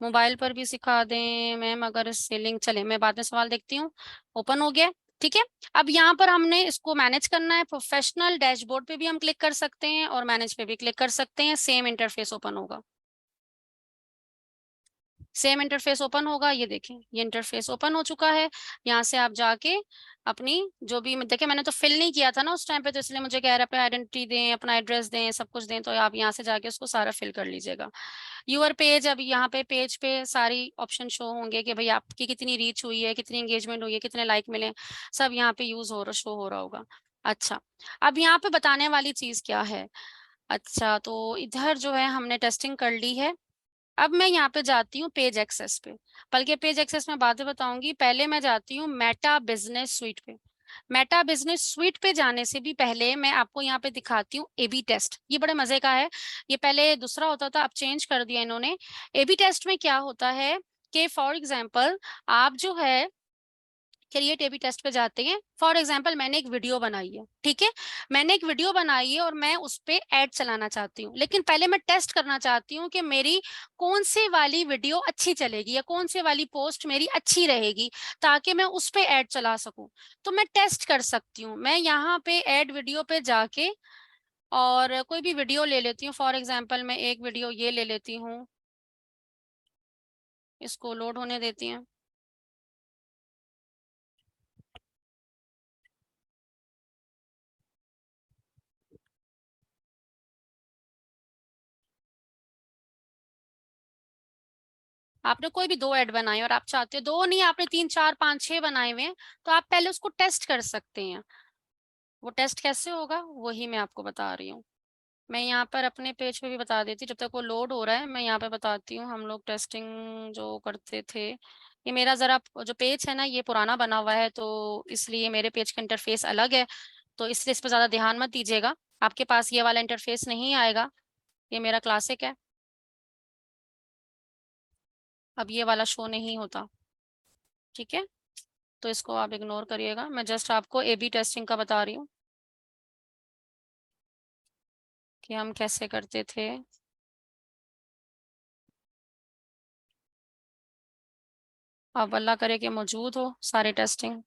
मोबाइल पर भी सिखा दें मैम अगर सेलिंग चले, मैं बाद में सवाल देखती हूँ। ओपन हो गया, ठीक है। अब यहाँ पर हमने इसको मैनेज करना है। प्रोफेशनल डैशबोर्ड पे भी हम क्लिक कर सकते हैं और मैनेज पे भी क्लिक कर सकते हैं, सेम इंटरफेस ओपन होगा। सेम इंटरफेस ओपन होगा, ये देखें ये इंटरफेस ओपन हो चुका है। यहाँ से आप जाके अपनी जो भी देखिए, मैंने तो फिल नहीं किया था ना उस टाइम पे, तो इसलिए मुझे कह रहा है अपना आइडेंटिटी दें, अपना एड्रेस दें, सब कुछ दें, तो आप यहाँ से जाके उसको सारा फिल कर लीजिएगा। यूर पेज, अब यहाँ पे पेज पे सारी ऑप्शन शो होंगे कि भाई आपकी कितनी रीच हुई है, कितनी एंगेजमेंट हुई है, कितने लाइक मिले, सब यहाँ पे यूज हो रहा शो हो रहा होगा। अच्छा, अब यहाँ पे बताने वाली चीज क्या है। अच्छा, तो इधर जो है हमने टेस्टिंग कर ली है। अब मैं यहाँ पे जाती हूँ पेज एक्सेस पे, बल्कि पेज एक्सेस में बातें बताऊंगी, पहले मैं जाती हूँ मेटा बिजनेस स्वीट पे। मेटा बिजनेस स्वीट पे जाने से भी पहले मैं आपको यहाँ पे दिखाती हूँ एबी टेस्ट। ये बड़े मजे का है, ये पहले दूसरा होता था, अब चेंज कर दिया इन्होंने। एबी टेस्ट में क्या होता है कि फॉर एग्जाम्पल आप जो है क्रिएट एबी टेस्ट पे जाते हैं। फॉर एग्जाम्पल मैंने एक वीडियो बनाई है, ठीक है, मैंने एक वीडियो बनाई है और मैं उस पे ऐड चलाना चाहती हूँ, लेकिन पहले मैं टेस्ट करना चाहती हूँ कि मेरी कौन से वाली वीडियो अच्छी चलेगी या कौन से वाली पोस्ट मेरी अच्छी रहेगी, ताकि मैं उस पे ऐड चला सकूं। तो मैं टेस्ट कर सकती हूँ, मैं यहाँ पे ऐड वीडियो पे जाके और कोई भी वीडियो ले लेती हूँ। फॉर एग्जाम्पल मैं एक वीडियो ये ले लेती हूँ, इसको लोड होने देती हैं। आपने कोई भी दो ऐड बनाए और आप चाहते हो, दो नहीं आपने 3 4 5 6 बनाए हुए हैं, तो आप पहले उसको टेस्ट कर सकते हैं। वो टेस्ट कैसे होगा वही मैं आपको बता रही हूँ। मैं यहाँ पर अपने पेज पे भी बता देती, जब तक वो लोड हो रहा है मैं यहाँ पे बताती हूँ। हम लोग टेस्टिंग जो करते थे, ये मेरा जरा जो पेज है ना ये पुराना बना हुआ है, तो इसलिए मेरे पेज का इंटरफेस अलग है, तो इसलिए इस पर ज्यादा ध्यान मत दीजिएगा। आपके पास ये वाला इंटरफेस नहीं आएगा, ये मेरा क्लासिक है। अब ये वाला शो नहीं होता, ठीक है, तो इसको आप इग्नोर करिएगा। मैं जस्ट आपको एबी टेस्टिंग का बता रही हूँ कि हम कैसे करते थे। अब अल्लाह करे कि मौजूद हो सारे टेस्टिंग।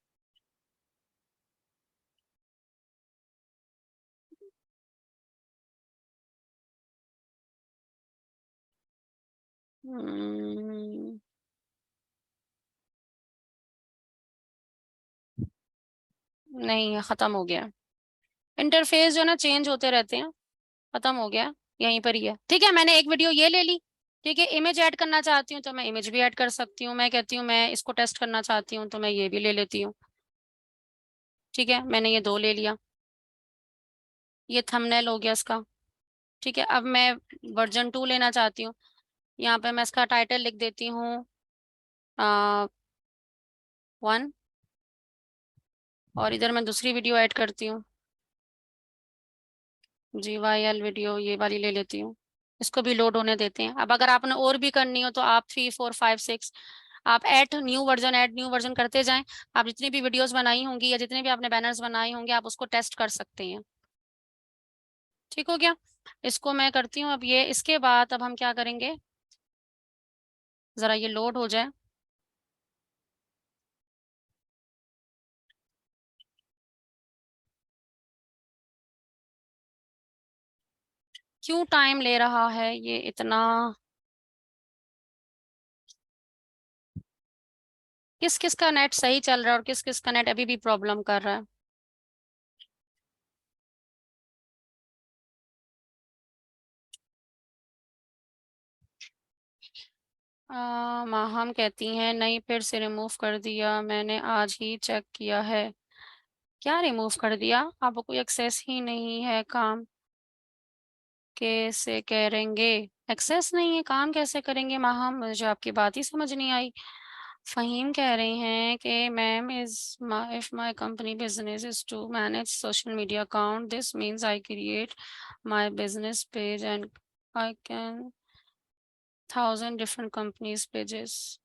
नहीं, खत्म हो गया। इंटरफेस जो है ना चेंज होते रहते हैं, खत्म हो गया, यहीं पर ही है। ठीक है, मैंने एक वीडियो ये ले ली, ठीक है, इमेज ऐड करना चाहती हूँ तो मैं इमेज भी ऐड कर सकती हूँ। मैं कहती हूँ मैं इसको टेस्ट करना चाहती हूँ तो मैं ये भी ले लेती हूँ। ठीक है, मैंने ये दो ले लिया, ये थंबनेल हो गया इसका। ठीक है, अब मैं वर्जन 2 लेना चाहती हूँ। यहाँ पे मैं इसका टाइटल लिख देती हूँ 1, और इधर मैं दूसरी वीडियो ऐड करती हूँ, GYL वीडियो ये वाली ले लेती हूँ। इसको भी लोड होने देते हैं। अब अगर आपने और भी करनी हो तो आप 3 4 5 6 आप ऐड न्यू वर्जन करते जाएं। आप जितनी भी वीडियोस बनाई होंगी या जितने भी आपने बैनर्स बनाए होंगे आप उसको टेस्ट कर सकते हैं। ठीक हो गया, इसको मैं करती हूँ अब ये। इसके बाद अब हम क्या करेंगे, जरा ये लोड हो जाए। क्यों टाइम ले रहा है ये इतना, किस किस का नेट सही चल रहा है और किस किस का नेट अभी भी प्रॉब्लम कर रहा है। माहम कहती हैं नहीं, फिर से रिमूव कर दिया मैंने, आज ही चेक किया है। क्या रिमूव कर दिया, आपको कोई एक्सेस ही नहीं है, काम कैसे करेंगे। एक्सेस नहीं है, काम कैसे करेंगे माहम, मुझे आपकी बात ही समझ नहीं आई। फहीम कह रही हैं कि ma'am is if my company business is to manage social media account, this means I create my business page and I can 1000 different companies pages.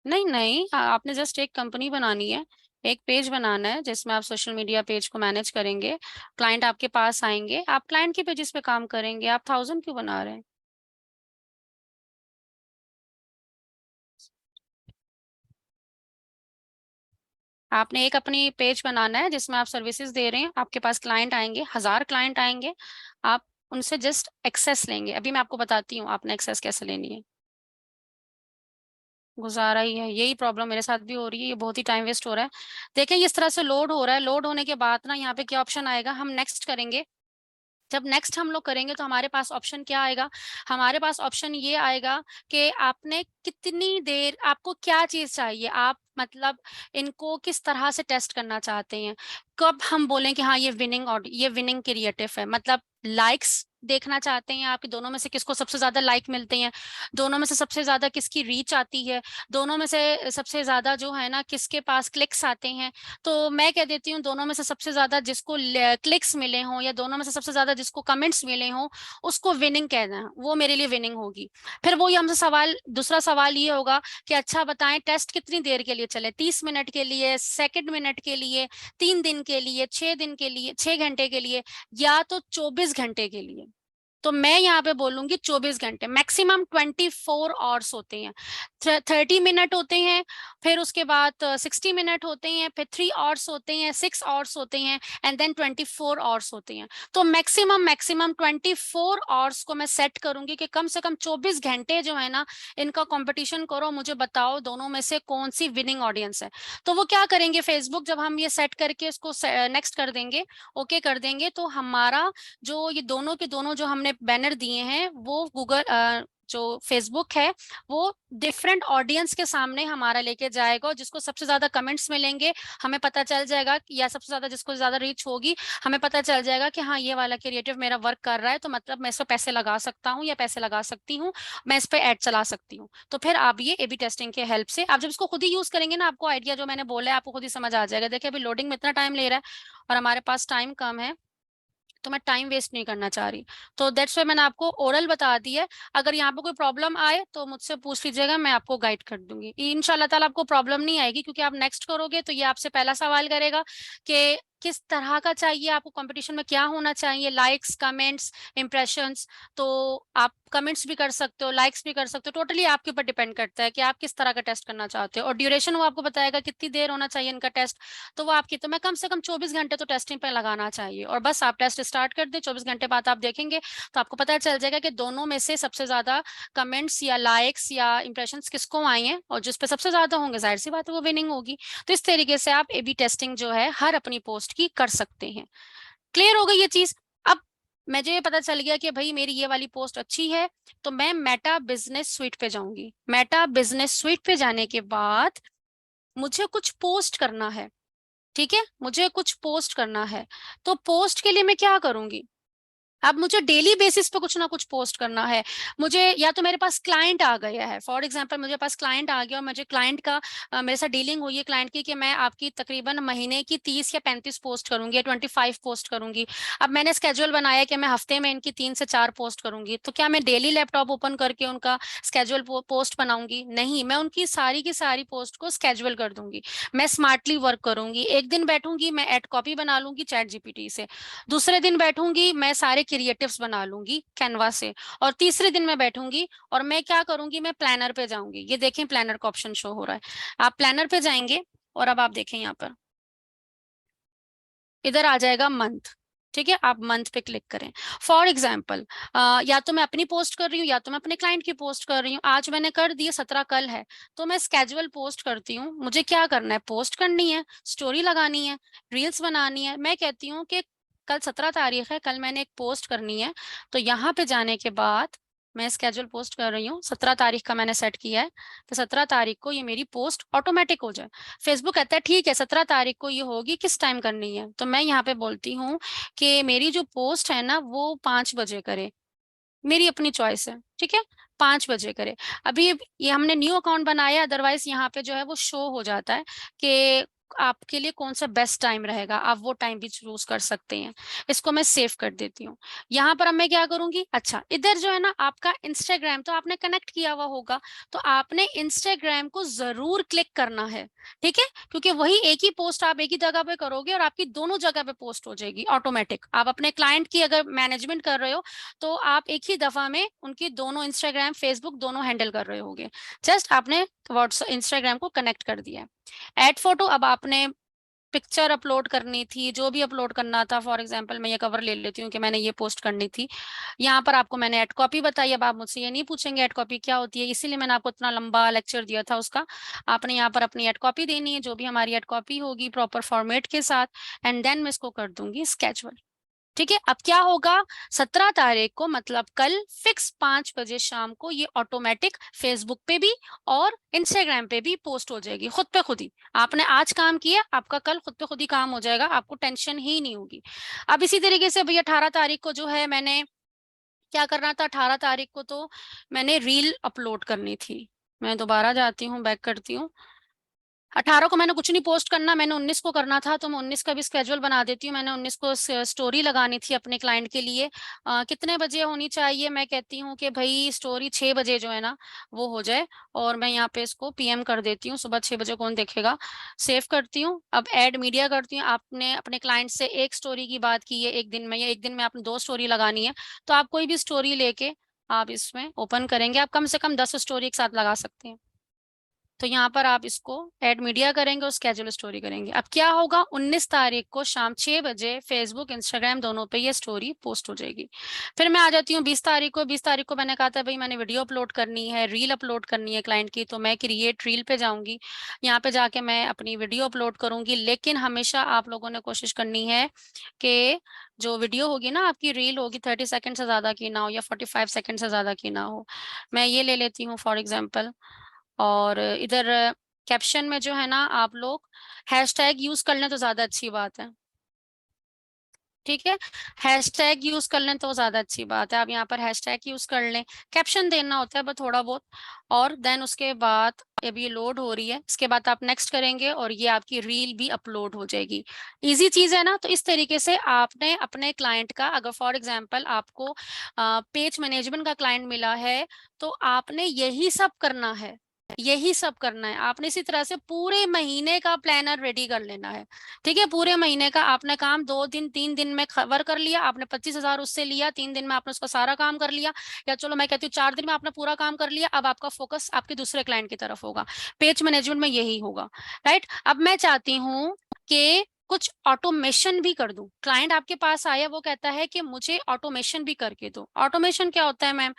नहीं नहीं, आपने जस्ट एक कंपनी बनानी है, एक पेज बनाना है जिसमें आप सोशल मीडिया पेज को मैनेज करेंगे, क्लाइंट आपके पास आएंगे, आप क्लाइंट के पेजेस पे काम करेंगे। आप 1000 क्यों बना रहे हैं? आपने एक अपनी पेज बनाना है जिसमें आप सर्विसेज दे रहे हैं, आपके पास क्लाइंट आएंगे, 1000 क्लाइंट आएंगे, आप उनसे जस्ट एक्सेस लेंगे। अभी मैं आपको बताती हूँ आपने एक्सेस कैसे लेनी है। गुजारा ही है, यही प्रॉब्लम मेरे साथ भी हो रही है, ये बहुत ही टाइम वेस्ट हो रहा है। देखें इस तरह से लोड हो रहा है, लोड होने के बाद ना यहाँ पे क्या ऑप्शन आएगा, हम नेक्स्ट करेंगे। जब नेक्स्ट हम लोग करेंगे तो हमारे पास ऑप्शन क्या आएगा, हमारे पास ऑप्शन ये आएगा कि आपने कितनी देर, आपको क्या चीज चाहिए, आप मतलब इनको किस तरह से टेस्ट करना चाहते हैं। कब हम बोलें कि हाँ ये विनिंग, और ये विनिंग क्रिएटिव है, मतलब लाइक्स देखना चाहते हैं आपके दोनों में से किसको सबसे ज्यादा लाइक मिलते हैं, दोनों में से सबसे ज्यादा किसकी रीच आती है, दोनों में से सबसे ज्यादा जो है ना किसके पास क्लिक्स आते हैं। तो मैं कह देती हूँ दोनों में से सबसे ज्यादा जिसको क्लिक्स मिले हों या दोनों में से सबसे ज्यादा जिसको कमेंट्स मिले हों, उसको विनिंग कहना है, वो मेरे लिए विनिंग होगी। फिर वो ये हमसे सवाल, दूसरा सवाल ये होगा कि अच्छा बताएं टेस्ट कितनी देर के लिए चले, 30 मिनट के लिए, सेकंड मिनट के लिए, 3 दिन के लिए, 6 दिन के लिए, 6 घंटे के लिए, या तो 24 घंटे के लिए। तो मैं यहाँ पे बोलूंगी 24 घंटे, मैक्सिमम 24 आवर्स होते हैं। 30 मिनट होते हैं, फिर उसके बाद 60 मिनट होते हैं, फिर 3 आवर्स होते हैं, 6 आवर्स होते हैं, एंड देन 24 आवर्स होते हैं। तो मैक्सिमम मैक्सिमम 24 आवर्स को मैं सेट करूंगी कि कम से कम 24 घंटे जो है ना इनका कंपटीशन करो, मुझे बताओ दोनों में से कौन सी विनिंग ऑडियंस है। तो वो क्या करेंगे फेसबुक, जब हम ये सेट करके इसको नेक्स्ट कर देंगे, ओके कर देंगे, तो हमारा जो ये दोनों के दोनों जो हमने बैनर दिए हैं वो गूगल जो फेसबुक है वो डिफरेंट ऑडियंस के सामने हमारा लेके जाएगा, और जिसको सबसे ज्यादा कमेंट्स मिलेंगे हमें पता चल जाएगा, या सबसे ज्यादा जिसको ज्यादा रीच होगी हमें पता चल जाएगा कि हाँ ये वाला क्रिएटिव मेरा वर्क कर रहा है, तो मतलब मैं इस पर पैसे लगा सकता हूँ या पैसे लगा सकती हूँ, मैं इस पर एड चला सकती हूँ। तो फिर आप ये एबी टेस्टिंग के हेल्प से आप जब इसको खुद ही यूज करेंगे ना, आपको आइडिया जो मैंने बोला है आपको खुद ही समझ आ जाएगा। देखिए अभी लोडिंग में इतना टाइम ले रहा है और हमारे पास टाइम कम है, तो मैं टाइम वेस्ट नहीं करना चाह रही। तो दैट्स वाई मैंने आपको ओरल बता दी है। अगर यहाँ पे कोई प्रॉब्लम आए तो मुझसे पूछ लीजिएगा, मैं आपको गाइड कर दूंगी। इंशाल्लाह ताला आपको प्रॉब्लम नहीं आएगी, क्योंकि आप नेक्स्ट करोगे तो ये आपसे पहला सवाल करेगा कि किस तरह का चाहिए आपको, कंपटीशन में क्या होना चाहिए, लाइक्स, कमेंट्स, इंप्रेशंस। तो आप कमेंट्स भी कर सकते हो, लाइक्स भी कर सकते हो, टोटली आपके ऊपर डिपेंड करता है कि आप किस तरह का टेस्ट करना चाहते हो। और ड्यूरेशन वो आपको बताएगा कितनी देर होना चाहिए इनका टेस्ट। तो वो आपकी, तो मैं कम से कम 24 घंटे तो टेस्टिंग पे लगाना चाहिए, और बस आप टेस्ट स्टार्ट कर दें, 24 घंटे बाद आप देखेंगे तो आपको पता चल जाएगा कि दोनों में से सबसे ज्यादा कमेंट्स या लाइक्स या इंप्रेशंस किसको आए हैं, और जिस पे सबसे ज्यादा होंगे जाहिर सी बात है वो विनिंग होगी। तो इस तरीके से आप एबी टेस्टिंग जो है हर अपनी पोस्ट की कर सकते हैं। क्लियर हो गई ये चीज? अब मुझे ये पता चल गया कि भाई मेरी ये वाली पोस्ट अच्छी है, तो मैं मेटा बिजनेस स्वीट पे जाऊंगी। मेटा बिजनेस स्वीट पे जाने के बाद मुझे कुछ पोस्ट करना है, ठीक है, मुझे कुछ पोस्ट करना है। तो पोस्ट के लिए मैं क्या करूंगी, अब मुझे डेली बेसिस पे कुछ ना कुछ पोस्ट करना है। मुझे या तो मेरे पास क्लाइंट आ गया है, फॉर एग्जांपल मुझे पास क्लाइंट आ गया और मुझे क्लाइंट का मेरे साथ डीलिंग हुई है क्लाइंट की कि मैं आपकी तकरीबन महीने की 30 या 35 पोस्ट करूंगी या 25 पोस्ट करूंगी। अब मैंने स्केड्यूल बनाया कि मैं हफ्ते में इनकी 3 से 4 पोस्ट करूंगी, तो क्या मैं डेली लैपटॉप ओपन करके उनका स्केड्यूल पोस्ट बनाऊंगी? नहीं, मैं उनकी सारी की सारी पोस्ट को स्केड्यूल कर दूंगी। मैं स्मार्टली वर्क करूंगी, एक दिन बैठूंगी मैं एड कॉपी बना लूंगी चैट जीपीटी से, दूसरे दिन बैठूंगी मैं सारे क्रिएटिव्स बना लूंगी कैनवा से, और तीसरे दिन मैं बैठूंगी और मैं क्या करूंगी, मैं प्लानर पे जाऊंगी। ये देखें प्लानर का ऑप्शन शो हो रहा है, आप प्लानर पे जाएंगे और अब आप देखें यहाँ पर इधर आ जाएगा मंथ। ठीक है, आप मंथ पे क्लिक करें। फॉर एग्जाम्पल या तो मैं अपनी पोस्ट कर रही हूँ या तो मैं अपने क्लाइंट की पोस्ट कर रही हूँ। आज मैंने कर दी, 17 कल है, तो मैं स्केजुअल पोस्ट करती हूँ। मुझे क्या करना है, पोस्ट करनी है, स्टोरी लगानी है, रील्स बनानी है। मैं कहती हूँ कि कल 17 तारीख है, कल मैंने एक पोस्ट करनी है। तो यहाँ पे जाने के बाद मैं स्केजुअल पोस्ट कर रही हूँ, 17 तारीख का मैंने सेट किया है, तो 17 तारीख को ये मेरी पोस्ट ऑटोमेटिक हो जाए। फेसबुक कहता है ठीक है 17 तारीख को ये होगी, किस टाइम करनी है, तो मैं यहाँ पे बोलती हूँ कि मेरी जो पोस्ट है ना वो 5 बजे करे, मेरी अपनी चॉइस है, ठीक है, 5 बजे करे। अभी ये हमने न्यू अकाउंट बनाया, अदरवाइज यहाँ पे जो है वो शो हो जाता है कि आपके लिए कौन सा बेस्ट टाइम रहेगा, आप वो टाइम भी चूज कर सकते हैं। इसको मैं सेव कर देती हूँ। यहाँ पर अब मैं क्या करूंगी, अच्छा इधर जो है ना आपका इंस्टाग्राम तो आपने कनेक्ट किया हुआ होगा, तो आपने इंस्टाग्राम को जरूर क्लिक करना है, ठीक है, क्योंकि वही एक ही पोस्ट आप एक ही जगह पे करोगे और आपकी दोनों जगह पे पोस्ट हो जाएगी ऑटोमेटिक। आप अपने क्लाइंट की अगर मैनेजमेंट कर रहे हो तो आप एक ही दफा में उनकी दोनों इंस्टाग्राम फेसबुक दोनों हैंडल कर रहे होगे। जस्ट आपने व्हाट्सएप इंस्टाग्राम को कनेक्ट कर दिया है। ऐड फोटो, अब आपने पिक्चर अपलोड करनी थी, जो भी अपलोड करना था, फॉर एग्जांपल मैं ये कवर ले लेती हूँ कि मैंने ये पोस्ट करनी थी। यहाँ पर आपको मैंने ऐड कॉपी बताई, अब आप मुझसे ये नहीं पूछेंगे ऐड कॉपी क्या होती है, इसीलिए मैंने आपको इतना लंबा लेक्चर दिया था उसका। आपने यहाँ पर अपनी ऐड कॉपी देनी है, जो भी हमारी ऐड कॉपी होगी प्रॉपर फॉर्मेट के साथ, एंड देन मैं इसको कर दूंगी स्केजुअल। ठीक है, अब क्या होगा, 17 तारीख को मतलब कल फिक्स 5 बजे शाम को ये ऑटोमेटिक फेसबुक पे भी और इंस्टाग्राम पे भी पोस्ट हो जाएगी खुद पे खुद ही। आपने आज काम किया, आपका कल खुद पे खुद ही काम हो जाएगा, आपको टेंशन ही नहीं होगी। अब इसी तरीके से भैया 18 तारीख को जो है मैंने क्या करना था, 18 तारीख को तो मैंने रील अपलोड करनी थी। मैं दोबारा जाती हूँ, बैक करती हूँ। 18 को मैंने कुछ नहीं पोस्ट करना, मैंने 19 को करना था, तो मैं 19 का भी स्केड्यूल बना देती हूँ। मैंने 19 को स्टोरी लगानी थी अपने क्लाइंट के लिए। कितने बजे होनी चाहिए, मैं कहती हूँ कि भाई स्टोरी 6 बजे जो है ना वो हो जाए, और मैं यहाँ पे इसको पीएम कर देती हूँ, सुबह 6 बजे कौन देखेगा। सेव करती हूँ, अब ऐड मीडिया करती हूँ। आपने अपने क्लाइंट से एक स्टोरी की बात की है एक दिन में, या एक दिन में आपने 2 स्टोरी लगानी है, तो आप कोई भी स्टोरी लेके आप इसमें ओपन करेंगे, आप कम से कम 10 स्टोरी एक साथ लगा सकते हैं। तो यहाँ पर आप इसको ऐड मीडिया करेंगे और स्केजुअल स्टोरी करेंगे। अब क्या होगा, 19 तारीख को शाम 6 बजे फेसबुक इंस्टाग्राम दोनों पे ये स्टोरी पोस्ट हो जाएगी। फिर मैं आ जाती हूँ 20 तारीख को। 20 तारीख को मैंने कहा था भाई मैंने वीडियो अपलोड करनी है, रील अपलोड करनी है क्लाइंट की, तो मैं क्रिएट रील पे जाऊंगी। यहाँ पे जाके मैं अपनी वीडियो अपलोड करूंगी, लेकिन हमेशा आप लोगों ने कोशिश करनी है कि जो वीडियो होगी ना आपकी रील होगी 30 सेकंड से ज्यादा की ना हो, या 45 सेकंड से ज्यादा की ना हो। मैं ये ले लेती हूँ फॉर एग्जाम्पल। और इधर कैप्शन में जो है ना आप लोग हैशटैग यूज कर लें तो ज्यादा अच्छी बात है। ठीक है, हैशटैग यूज कर लें तो ज्यादा अच्छी बात है। आप यहाँ पर हैशटैग यूज कर लें, कैप्शन देना होता है बस थोड़ा बहुत, और देन उसके बाद अब ये लोड हो रही है, इसके बाद आप नेक्स्ट करेंगे और ये आपकी रील भी अपलोड हो जाएगी। इजी चीज है ना। तो इस तरीके से आपने अपने क्लाइंट का, अगर फॉर एग्जांपल आपको पेज मैनेजमेंट का क्लाइंट मिला है, तो आपने यही सब करना है, यही सब करना है आपने। इसी तरह से पूरे महीने का प्लानर रेडी कर लेना है। ठीक है, पूरे महीने का आपने काम 2 दिन 3 दिन में कवर कर लिया, आपने 25,000 उससे लिया, 3 दिन में आपने उसका सारा काम कर लिया, या चलो मैं कहती हूँ 4 दिन में आपने पूरा काम कर लिया। अब आपका फोकस आपके दूसरे क्लाइंट की तरफ होगा, पेज मैनेजमेंट में यही होगा। राइट, अब मैं चाहती हूँ कि कुछ ऑटोमेशन भी कर दूं। क्लाइंट आपके पास आया, वो कहता है कि मुझे ऑटोमेशन भी करके दो। ऑटोमेशन क्या होता है मैम,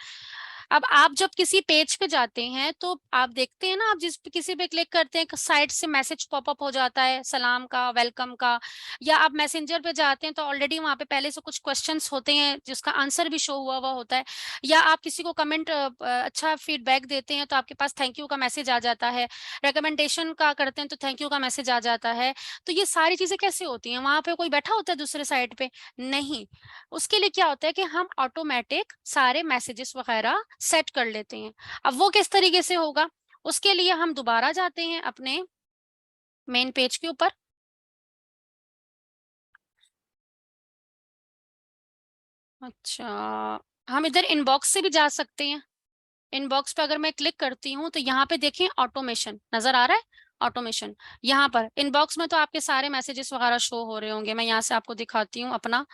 अब आप जब किसी पेज पे जाते हैं तो आप देखते हैं ना, आप जिस पे किसी पे क्लिक करते हैं साइड से मैसेज पॉपअप हो जाता है सलाम का, वेलकम का, या आप मैसेंजर पे जाते हैं तो ऑलरेडी वहां पे पहले से कुछ क्वेश्चंस होते हैं जिसका आंसर भी शो हुआ हुआ होता है, या आप किसी को कमेंट अच्छा फीडबैक देते हैं तो आपके पास थैंक यू का मैसेज आ जाता है, रिकमेंडेशन का करते हैं तो थैंक यू का मैसेज आ जाता है। तो ये सारी चीजें कैसे होती हैं, वहां पे कोई बैठा होता है दूसरे साइड पे? नहीं। उसके लिए क्या होता है कि हम ऑटोमेटिक सारे मैसेजेस वगैरह सेट कर लेते हैं। अब वो किस तरीके से होगा, उसके लिए हम दोबारा जाते हैं अपने मेन पेज के ऊपर। अच्छा, हम इधर इनबॉक्स से भी जा सकते हैं। इनबॉक्स पे अगर मैं क्लिक करती हूँ तो यहाँ पे देखें ऑटोमेशन नजर आ रहा है। ऑटोमेशन, यहाँ पर इनबॉक्स में तो आपके सारे मैसेजेस वगैरह शो हो रहे होंगे। मैं यहाँ से आपको दिखाती हूँ अपना,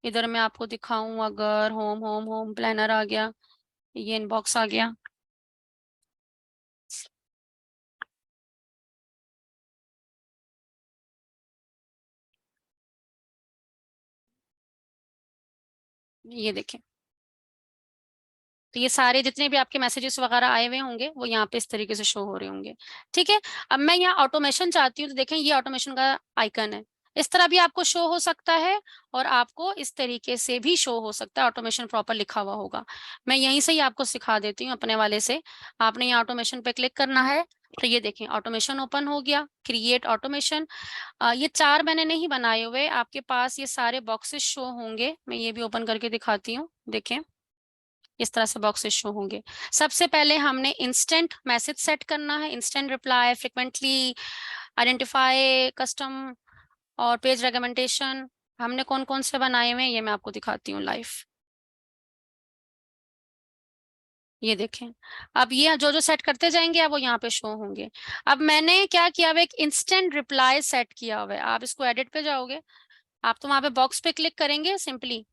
इधर मैं आपको दिखाऊं, अगर होम होम होम प्लानर आ गया, ये इनबॉक्स आ गया। ये देखें, तो ये सारे जितने भी आपके मैसेजेस वगैरह आए हुए होंगे वो यहाँ पे इस तरीके से शो हो रहे होंगे। ठीक है, अब मैं यहाँ ऑटोमेशन चाहती हूँ तो देखें ये ऑटोमेशन का आइकन है। इस तरह भी आपको शो हो सकता है, और आपको इस तरीके से भी शो हो सकता है, ऑटोमेशन प्रॉपर लिखा हुआ होगा। मैं यहीं से ही आपको सिखा देती हूँ अपने वाले से। आपने यहाँ ऑटोमेशन पे क्लिक करना है, तो ये देखें ऑटोमेशन ओपन हो गया, क्रिएट ऑटोमेशन। ये 4 मैंने नहीं बनाए हुए, आपके पास ये सारे बॉक्सेस शो होंगे। मैं ये भी ओपन करके दिखाती हूँ, देखें इस तरह से बॉक्सेस शो होंगे। सबसे पहले हमने इंस्टेंट मैसेज सेट करना है, instant reply, frequently identify custom और पेज रेकमेंडेशन हमने कौन कौन से बनाए हुए हैं ये मैं आपको दिखाती हूँ लाइव। ये देखें, अब ये जो जो सेट करते जाएंगे अब वो यहाँ पे शो होंगे। अब मैंने क्या किया हुआ, एक इंस्टेंट रिप्लाई सेट किया हुआ है। आप इसको एडिट पे जाओगे, आप तो वहां पे बॉक्स पे क्लिक करेंगे सिंपली,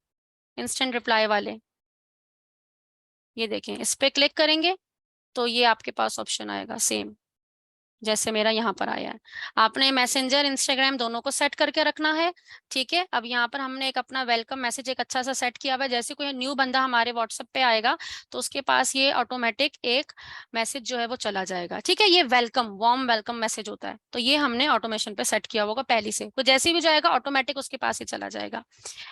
इंस्टेंट रिप्लाई वाले, ये देखें इस पे क्लिक करेंगे तो ये आपके पास ऑप्शन आएगा सेम जैसे मेरा यहाँ पर आया है। आपने मैसेंजर इंस्टाग्राम दोनों को सेट करके रखना है। ठीक है, अब यहाँ पर हमने एक अपना वेलकम मैसेज एक अच्छा सा सेट किया हुआ है। जैसे कोई न्यू बंदा हमारे व्हाट्सएप पे आएगा तो उसके पास ये ऑटोमेटिक एक मैसेज जो है वो चला जाएगा। ठीक है, ये वेलकम वार्म वेलकम मैसेज होता है, तो ये हमने ऑटोमेशन पे सेट किया होगा पहले से, तो जैसे भी जाएगा ऑटोमेटिक उसके पास ही चला जाएगा।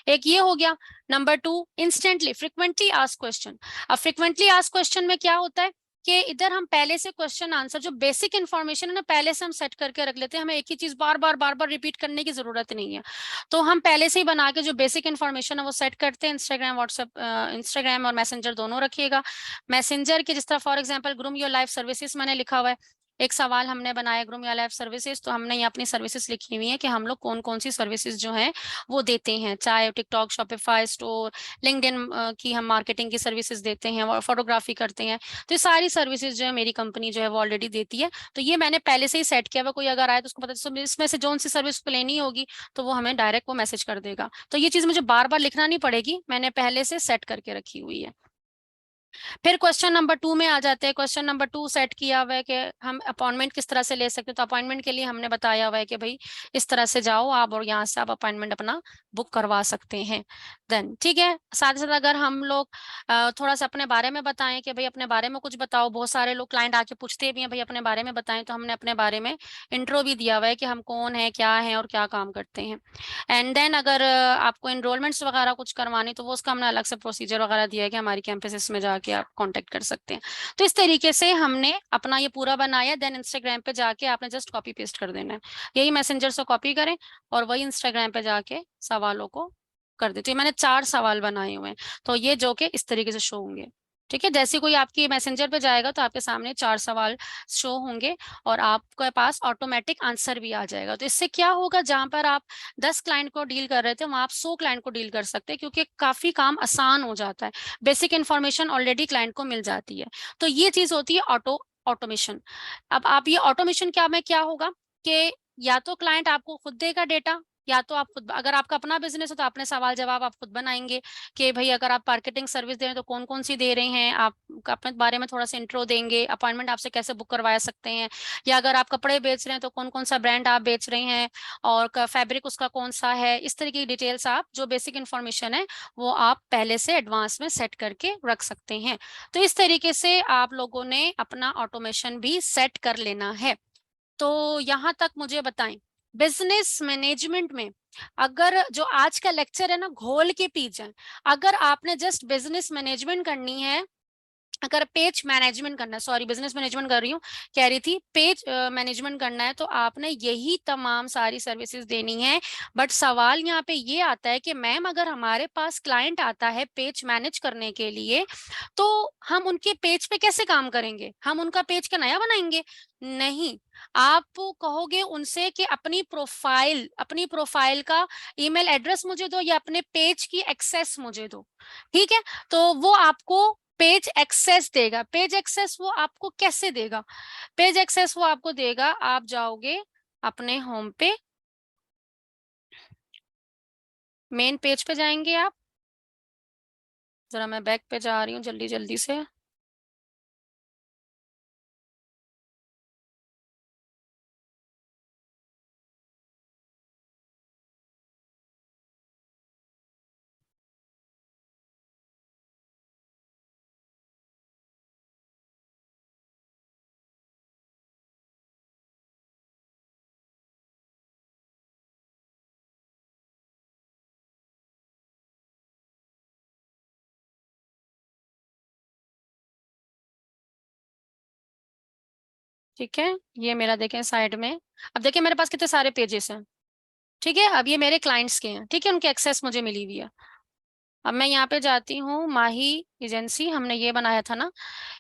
एक ये हो गया। Number 2, instantly frequently ask question. अब फ्रिक्वेंटली आस्क क्वेश्चन में क्या होता है कि इधर हम पहले से क्वेश्चन आंसर जो बेसिक इन्फॉर्मेशन है ना पहले से हम सेट करके रख लेते हैं, हमें एक ही चीज बार बार रिपीट करने की जरूरत नहीं है। तो हम पहले से ही बना के जो बेसिक इन्फॉर्मेशन है वो सेट करते हैं। इंस्टाग्राम व्हाट्सएप इंस्टाग्राम और मैसेंजर दोनों रखिएगा। मैसेंजर के जिस तरह for example groom your life services मैंने लिखा हुआ है, एक सवाल हमने बनाया ग्रूम योर लाइफ सर्विसेज, तो हमने ये अपनी सर्विसेज लिखी हुई है कि हम लोग कौन कौन सी सर्विसेज जो है वो देते हैं, चाहे टिकटॉक, शॉपिफाई स्टोर, लिंक्डइन की हम मार्केटिंग की सर्विसेज देते हैं और फोटोग्राफी करते हैं। तो ये सारी सर्विसेज जो है मेरी कंपनी जो है वो ऑलरेडी देती है। तो ये मैंने पहले से ही सेट किया हुआ, कोई अगर आए तो उसको पता चले इसमें से जो सी सर्विस को लेनी होगी तो वो हमें डायरेक्ट वो मैसेज कर देगा। तो ये चीज मुझे बार बार लिखना नहीं पड़ेगी, मैंने पहले से सेट करके रखी हुई है। फिर क्वेश्चन नंबर 2 में आ जाते हैं। क्वेश्चन नंबर 2 सेट किया हुआ है कि हम अपॉइंटमेंट किस तरह से ले सकते हैं। तो अपॉइंटमेंट के लिए हमने बताया हुआ है कि भाई इस तरह से जाओ आप और यहाँ से आप अपॉइंटमेंट अपना बुक करवा सकते हैं। देन ठीक है, साथ ही साथ अगर हम लोग थोड़ा सा अपने बारे में बताएं कि भाई अपने बारे में कुछ बताओ, बहुत सारे लोग क्लाइंट आके पूछते भी हैं भाई अपने बारे में बताएं, तो हमने अपने बारे में इंट्रो भी दिया हुआ है कि हम कौन है, क्या है और क्या काम करते हैं। एंड देन अगर आपको एनरोलमेंट्स वगैरह कुछ करवानी तो वो उसका हमने अलग से प्रोसीजर वगैरह दिया है कि हमारी कैंपसेस में जाके आप कांटेक्ट कर सकते हैं। तो इस तरीके से हमने अपना ये पूरा बनाया। देन इंस्टाग्राम पे जाके आपने जस्ट कॉपी पेस्ट कर देना है, यही मैसेंजर से कॉपी करें और वही इंस्टाग्राम पे जाके सवालों को कर देते हैं। मैंने 4 सवाल बनाए हुए हैं, तो ये जो कि इस तरीके से शो होंगे। ठीक है, जैसे कोई आपकी मैसेंजर पे जाएगा तो आपके सामने 4 सवाल शो होंगे और आपके पास ऑटोमेटिक आंसर भी आ जाएगा। तो इससे क्या होगा, जहां पर आप 10 क्लाइंट को डील कर रहे थे वहां आप 100 क्लाइंट को डील कर सकते हैं, क्योंकि काफी काम आसान हो जाता है, बेसिक इन्फॉर्मेशन ऑलरेडी क्लाइंट को मिल जाती है। तो ये चीज होती है ऑटोमेशन। अब आप ये ऑटोमेशन क्या में क्या होगा कि या तो क्लाइंट आपको खुद देगा डेटा, या तो आप खुद, अगर आपका अपना बिजनेस है तो अपने सवाल जवाब आप खुद बनाएंगे कि भाई अगर आप मार्केटिंग सर्विस दे रहे हैं तो कौन कौन सी दे रहे हैं, आप अपने बारे में थोड़ा सा इंट्रो देंगे, अपॉइंटमेंट आपसे कैसे बुक करवा सकते हैं, या अगर आप कपड़े बेच रहे हैं तो कौन कौन सा ब्रांड आप बेच रहे हैं और फैब्रिक उसका कौन सा है, इस तरह की डिटेल्स आप जो बेसिक इन्फॉर्मेशन है वो आप पहले से एडवांस में सेट करके रख सकते हैं। तो इस तरीके से आप लोगों ने अपना ऑटोमेशन भी सेट कर लेना है। तो यहां तक मुझे बताएं, बिजनेस मैनेजमेंट में अगर जो आज का लेक्चर है ना घोल के पी जाए, अगर आपने जस्ट बिजनेस मैनेजमेंट करनी है, अगर पेज मैनेजमेंट करना है, सॉरी बिजनेस मैनेजमेंट कर रही हूँ, कह रही थी पेज मैनेजमेंट करना है, तो आपने यही तमाम सारी सर्विसेज देनी है। बट सवाल यहाँ पे ये आता है कि मैम अगर हमारे पास क्लाइंट आता है पेज मैनेज करने के लिए तो हम उनके पेज पे कैसे काम करेंगे, हम उनका पेज क्या नया बनाएंगे? नहीं, आप कहोगे उनसे कि अपनी प्रोफाइल का ईमेल एड्रेस मुझे दो या अपने पेज की एक्सेस मुझे दो। ठीक है, तो वो आपको पेज एक्सेस देगा। पेज एक्सेस वो आपको कैसे देगा? पेज एक्सेस वो आपको देगा, आप जाओगे अपने होम पे, मेन पेज पे जाएंगे आप, जरा मैं बैक पे जा रही हूँ जल्दी जल्दी से। ठीक है, ये मेरा देखें साइड में, अब देखिए मेरे पास कितने सारे पेजेस हैं। ठीक है, अब ये मेरे क्लाइंट्स के हैं, ठीक है, उनके एक्सेस मुझे मिली हुई है। अब मैं यहाँ पे जाती हूँ, माही एजेंसी हमने ये बनाया था ना।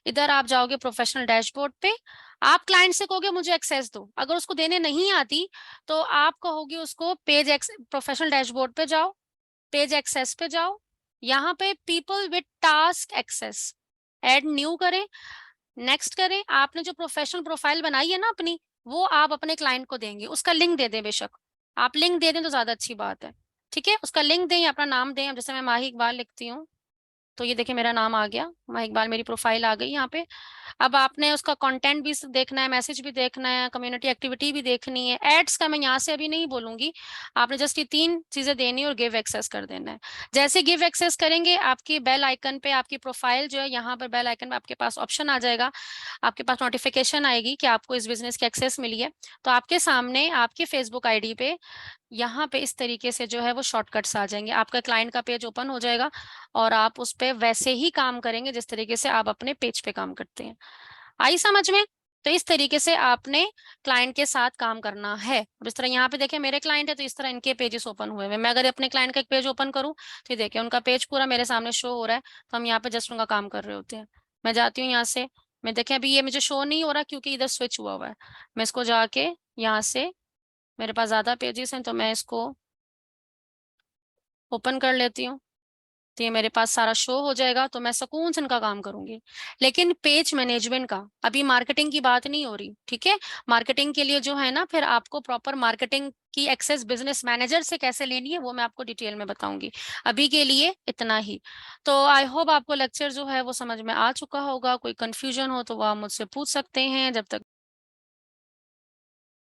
इधर आप जाओगे प्रोफेशनल डैशबोर्ड पे, आप क्लाइंट से कहोगे मुझे एक्सेस दो, अगर उसको देने नहीं आती तो आप कहोगे उसको पेज प्रोफेशनल डैशबोर्ड पे जाओ, पेज एक्सेस पे जाओ, यहाँ पे people with task access add new करें, नेक्स्ट करें। आपने जो प्रोफेशनल प्रोफाइल बनाई है ना अपनी, वो आप अपने क्लाइंट को देंगे, उसका लिंक दे दें, बेशक आप लिंक दे दें तो ज्यादा अच्छी बात है। ठीक है, उसका लिंक दें या अपना नाम दें। अब जैसे मैं माही इकबाल लिखती हूँ, तो ये देखिए मेरा नाम आ गया, माही इकबाल, मेरी प्रोफाइल आ गई यहाँ पे। अब आपने उसका कंटेंट भी देखना है, मैसेज भी देखना है, कम्युनिटी एक्टिविटी भी देखनी है। एड्स का मैं यहाँ से अभी नहीं बोलूंगी, आपने जस्ट ये 3 चीजें देनी है और गिव एक्सेस कर देना है। जैसे गिव एक्सेस करेंगे, आपकी बेल आइकन पे आपकी प्रोफाइल जो है, यहाँ पर बेल आइकन में आपके पास ऑप्शन आ जाएगा, आपके पास नोटिफिकेशन आएगी कि आपको इस बिजनेस की एक्सेस मिली है। तो आपके सामने आपकी फेसबुक आईडी पे यहाँ पे इस तरीके से जो है वो शॉर्टकट्स आ जाएंगे, आपका क्लाइंट का पेज ओपन हो जाएगा और आप उस पे वैसे ही काम करेंगे जिस तरीके से आप अपने पेज पे काम करते हैं। आई समझ में? तो इस तरीके से आपने क्लाइंट के साथ काम करना है। अब इस तरह यहाँ पे देखिए मेरे क्लाइंट है, तो इस तरह इनके पेजेस ओपन हुए हुए। मैं अगर अपने क्लाइंट का एक पेज ओपन करूँ तो ये देखिए उनका पेज पूरा मेरे सामने शो हो रहा है, तो हम यहाँ पे जस्ट उनका काम कर रहे होते हैं। मैं जाती हूँ यहाँ से, मैं देखें अभी ये मुझे शो नहीं हो रहा क्योंकि इधर स्विच हुआ हुआ है। मैं इसको जाके यहाँ से, मेरे पास ज्यादा पेजेस हैं तो मैं इसको ओपन कर लेती हूँ, तो ये मेरे पास सारा शो हो जाएगा, तो मैं सुकून से इनका काम करूंगी। लेकिन पेज मैनेजमेंट का, अभी मार्केटिंग की बात नहीं हो रही, ठीक है। मार्केटिंग के लिए जो है ना, फिर आपको प्रॉपर मार्केटिंग की एक्सेस बिजनेस मैनेजर से कैसे लेनी है वो मैं आपको डिटेल में बताऊंगी। अभी के लिए इतना ही। तो आई होप आपको लेक्चर जो है वो समझ में आ चुका होगा। कोई कंफ्यूजन हो तो वो आप मुझसे पूछ सकते हैं। जब तक